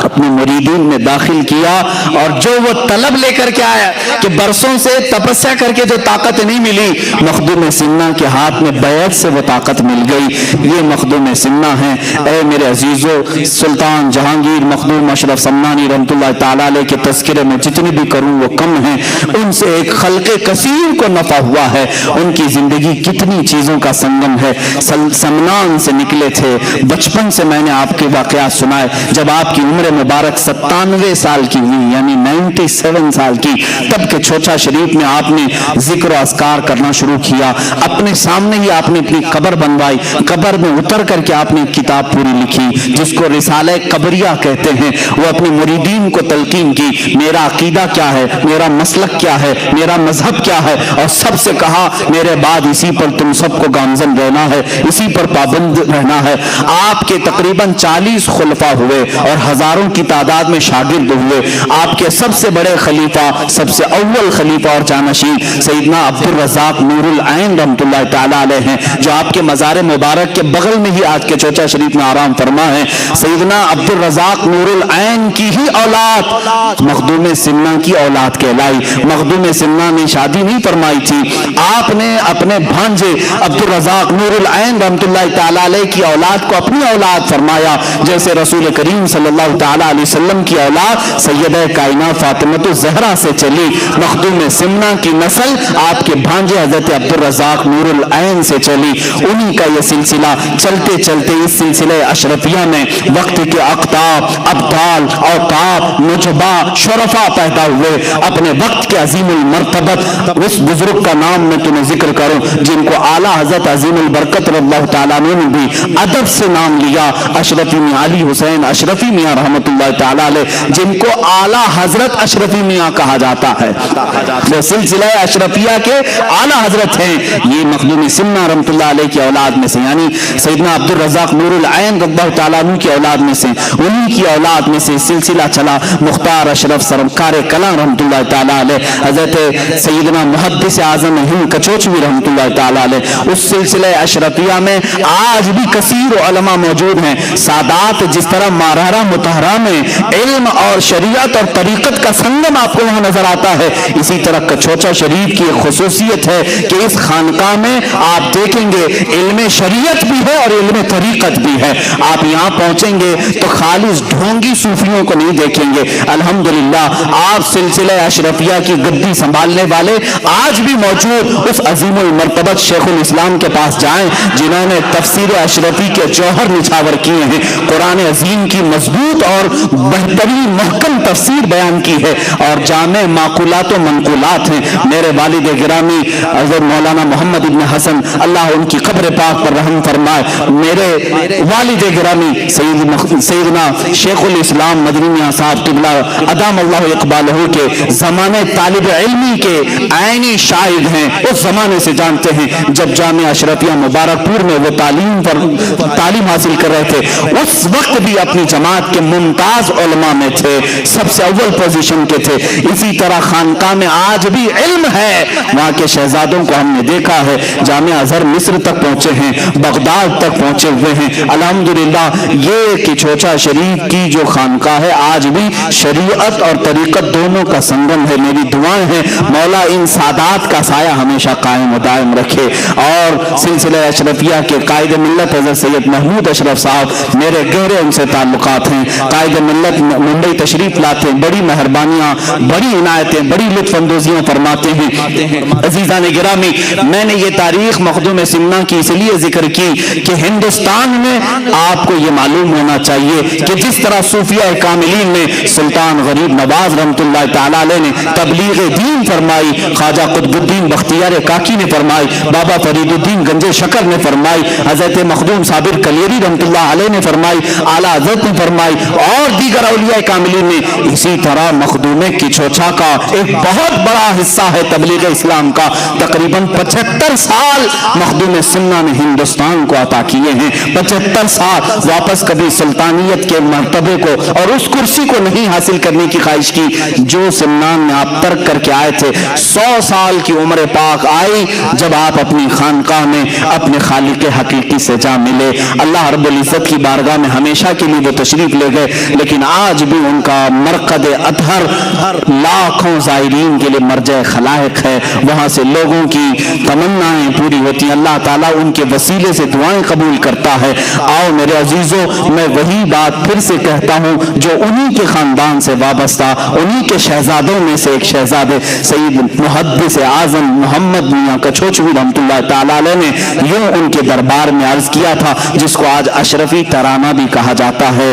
اپنے مریدین میں داخل کیا، اور جو وہ طلب لے کر کے آیا کہ برسوں سے تپسیا کر کے جو طاقت نہیں ملی، مخدوم سنہ کے ہاتھ میں بیعت سے وہ طاقت مل گئی۔ یہ مخدوم سنہ ہیں۔ اے میرے عزیزو، سلطان جہانگیر مخدوم اشرف سمنانی رحمۃ اللہ تعالیٰ علیہ کے تذکرے میں جتنے بھی کروں وہ کم ہیں، ان سے ایک خلق کثیر کو نفع ہوا ہے۔ ان کی زندگی کتنی چیزوں کا سنگم ہے۔ سمنان سے نکلے تھے، بچپن سے میں نے آپ کے واقعات سنائے، جب آپ کی عمر مبارک 97 سال کی ہوئی، یعنی 97 سال کی، تب کہ چھوچا شریف میں آپ نے ذکر و اذکار کرنا شروع کیا۔ اپنے سامنے ہی آپ نے اپنی قبر بنوائی، قبر میں اتر کر کے آپ نے ایک کتاب پوری لکھی جس کو رسالہ قبریہ کہتے ہیں۔ وہ اپنے مریدین کو تلقین کی، میرا عقیدہ کیا ہے، میرا مسلک کیا ہے، میرا مذہب کیا ہے، اور سب سے کہا میرے بعد اسی پر تم سب کو گامزن رہنا ہے، اسی پر پابند رہنا ہے۔ آپ کے تقریباً 40 خلفاء ہوئے اور ہزاروں کی تعداد میں شاگرد ہوئے۔ آپ کے سب سے بڑے خلیفہ، سب سے اول خلیفہ اور جانشین سیدنا عبد الرزاق نور العین رحمۃ اللہ تعالی علیہ ہیں، جو آپ کے مزار مبارک کے بغل میں ہی آج کے چوچا شریف میں آرام فرما ہے۔ سیدنا عبد الرزاق نور العین کی ہی اولاد مخدوم سمنا کی اولاد کہلائی۔ مخدوم سمنا نے شادی نہیں فرمائی تھی، آپ نے اپنے بھانجے عبد الرزاق نور العین رحمۃ اللہ تعالی علیہ کی اولاد کو اپنی اولاد فرمایا، جیسے رسول کریم صلی اللہ تعالی علیہ وسلم کی اولاد سیدہ کائنات فاطمہ الزہرا سے چلی۔ مخدوم سمنا کی نسل آپ کے بھانجے حضرت عبد الرزاق نور العین سے چلی۔ انہی کا یہ سلسلہ چلتے چلتے اس سلسلہ اشرفیہ میں وقت کے اقطاب، ابدال، اوقاب، نجبا، شرفا پیدا ہوئے۔ اپنے وقت کے عظیم المرتبت اس بزرگ کا نام میں تمہیں ذکر کروں جن کو اعلیٰ حضرت عظیم البرکت رضی اللہ تعالیٰ نے بھی ادب سے نام لیا، اشرفی میاں علی حسین اشرفی میاں رحمۃ اللہ تعالیٰ علیہ، جن کو اعلیٰ حضرت اشرفی میاں کہا جاتا ہے، وہ سلسلہ اشرفیہ کے اعلیٰ حضرت ہیں۔ یہ مخدوم سمنا رحمۃ اللہ علیہ کی اولاد میں سے، یعنی سیدنا عبد الرزاق نور العین رضی اللہ تعالیٰ عنہ کی اولاد میں سے، انہی کی اولاد میں سے سلسلہ چلا۔ مختار اشرف سرکار کلام رحمۃ اللہ تعالیٰ علیہ، حضرت سیدنا محدث اعظم ہند کچوچوی رحمۃ اللہ تعالیٰ علیہ، اس سلسلہ اشرفیہ میں آج بھی کثیر علماء موجود ہیں۔ سادات جس طرح مارارہ متحرہ میں علم اور شریعت اور طریقت کا سنگم آپ کو وہاں نظر آتا ہے، اسی طرح کچوچا شریف کی ایک خصوصیت ہے کہ اس خانقاہ میں آپ دیکھیں گے علم شریعت بھی ہے اور علم طریقت بھی ہے۔ آپ یہاں پہنچیں گے تو خالص ڈھونگی صوفیوں کو نہیں دیکھیں گے۔ الحمدللہ آپ سلسلہ اشرفیہ کی گدی سنبھالنے والے آج بھی موجود اس عظیم المرتبت شیخ الاسلام کے پاس جائیں جنہوں نے تفسیر اشرفی کے جوہر نچھاور کیے ہیں، قرآن عظیم کی مضبوط اور بہترین محکم تفسیر بیان کی ہے اور جامع معقولات و منقولات ہیں۔ میرے والد گرامی حضرت مولانا محمد ابن حسن اللہ ان کی قبر پاک پر رحم فرمائے، میرے والد گرامی سیدنا شیخ الاسلام مدنی میاں صاحب قبلہ ادام اللہ اقبالہ کے زمانے طالب علمی کے عینی شاہد ہیں، اس زمانے سے جانتے ہیں جب جامعہ اشرفیہ مبارک پور میں وہ تعلیم حاصل کر رہے تھے، اس وقت بھی اپنی جماعت کے ممتاز علماء میں تھے، سب سے اول پوزیشن کے تھے۔ اسی طرح خانقاہ میں آج بھی علم ہے، وہاں کے شہزادوں کو ہم نے دیکھا ہے، جامعہ ازہر مصر تک پہنچے ہیں، بغداد تک پہنچے ہوئے ہیں۔ الحمدللہ یہ کچوچا شریف کی جو خانقاہ ہے آج بھی شریعت اور طریقت دونوں کا سنگم ہے۔ میری دعائیں ہیں مولا ان سادات کا سایہ ہمیشہ قائم و دائم رکھے، اور سلسلہ اشرفیہ کے قائد ملت حضرت سید محمود اشرف صاحب میرے گہرے ان سے تعلقات ہیں۔ قائد ملت ممبئی تشریف لاتے ہیں، بڑی مہربانیاں، بڑی عنایتیں، بڑی لطف اندوزیاں فرماتے ہیں۔ عزیزان گرامی، میں نے یہ تاریخ مخدوم سمنا کی اس لیے ذکر کی کہ ہندوستان میں آپ کو یہ معلوم ہونا چاہیے کہ جس طرح صوفیہ کاملین نے سلطان غریب نواز رحمۃ اللہ تعالیٰ علیہ نے تبلیغ دین فرمائی، خواجہ قطب الدین بختیار کاکی نے فرمائی، بابا فرید الدین گنج شکر نے فرمائی، حضرت مخدوم صابر کلیری رحمۃ اللہ علیہ نے فرمائی، اعلیٰ حضرت نے فرمائی، اور دیگر اولیاء کاملین نے۔ اسی طرح مخدوم کچوچا کا ایک بہت بڑا حصہ ہے تبلیغ اسلام کا، تقریباً 75 سال مخدوم سمنا نے ہندوستان کو عطا کیے ہیں، 75 سال۔ واپس کبھی سلطانیت کے مرتبے کو اور اس کرسی کو نہیں حاصل کرنے کی خواہش کی جو سمنان میں آپ ترک کر کے آئے تھے۔ 100 سال کی عمر پاک آئی جب آپ اپنی خانقاہ میں اپنے خالق حقیقی سے جا ملے۔ اللہ رب العزت کی بارگاہ میں ہمیشہ کے لیے وہ تشریف لے گئے، لیکن آج بھی ان کا مرقد اطہر لاکھوں زائرین کے لیے مرجع خلائق ہے، وہاں سے لوگوں کی تمنائیں پوری ہوتی ہیں، اللہ تعالیٰ ان کے وسیلے سے دعائیں قبول کرتا ہے۔ آؤ میرے عزیزوں، میں وہی بات پھر سے کہتا ہوں جو انہی کے خاندان سے وابستہ، انہی کے شہزادوں میں سے ایک شہزادے سید محدث اعظم محمد میاں کچوچوی رحمۃ اللہ تعالیٰ علیہ نے یوں ان کے دربار میں عرض کیا تھا، جس کو آج اشرفی ترانہ بھی کہا جاتا ہے۔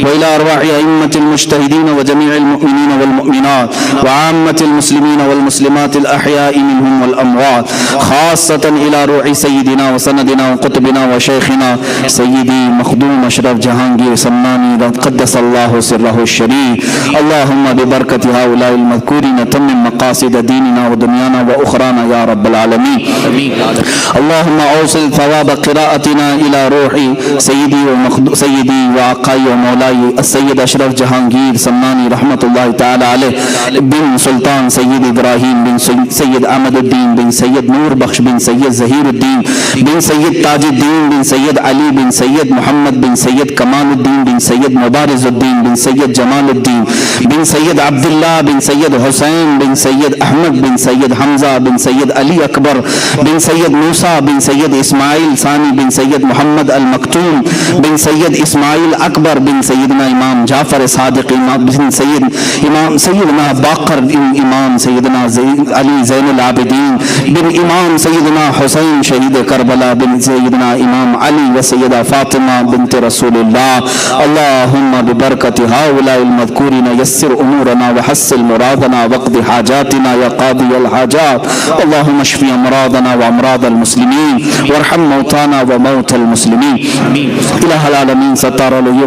وإلى أرواح أئمة المجتهدين وجميع المؤمنين والمؤمنات وعامة المسلمين والمسلمات الأحياء منهم والأموات، خاصة إلى روح سيدنا وسندنا وقطبنا وشيخنا سيدي مخدوم أشرف جهانگیر سمنانی قدس الله سره الشريف. اللهم ببركة هؤلاء المذكورين تمم مقاصد ديننا ودنيانا وأخرانا يا رب العالمين. اللهم أوصل ثواب قراءتنا إلى روح سيدي وعقائي ومولاي السيد أشرف جهانگیر سمنانی رحمت اللہ تعالی علیہ بن سلطان سید ابراہیم بن سید احمد الدین بن سید نور بخش بن سید ظہیر الدین بن سید تاج الدین بن سید علی بن سید محمد بن سید کمال الدین بن سید مبارز الدین بن سید جمال الدین بن سید عبداللہ بن سید حسین بن سید احمد بن سید حمزہ بن سید علی اکبر بن سید موسیٰ بن سید اسماعیل ثانی بن سید محمد المکتوم بن سید اسماعیل اکبر بن سیدنا امام جعفر صادق بن سیدنا باقر امام سیدنا علی زین العابدین بن امام سیدنا حسین شہید کربلا بن سیدنا امام علی و سیدہ فاطمہ بنت رسول اللہ. اللہم ببرکت هؤلاء المذکورین یسر امورنا وحسن مرادنا وقض حاجاتنا یا قاضی الحاجات. اللہم اشفی امراضنا وامراض المسلمین وارحم موتانا وموت المسلمین. الہ العالمین ستار علیہ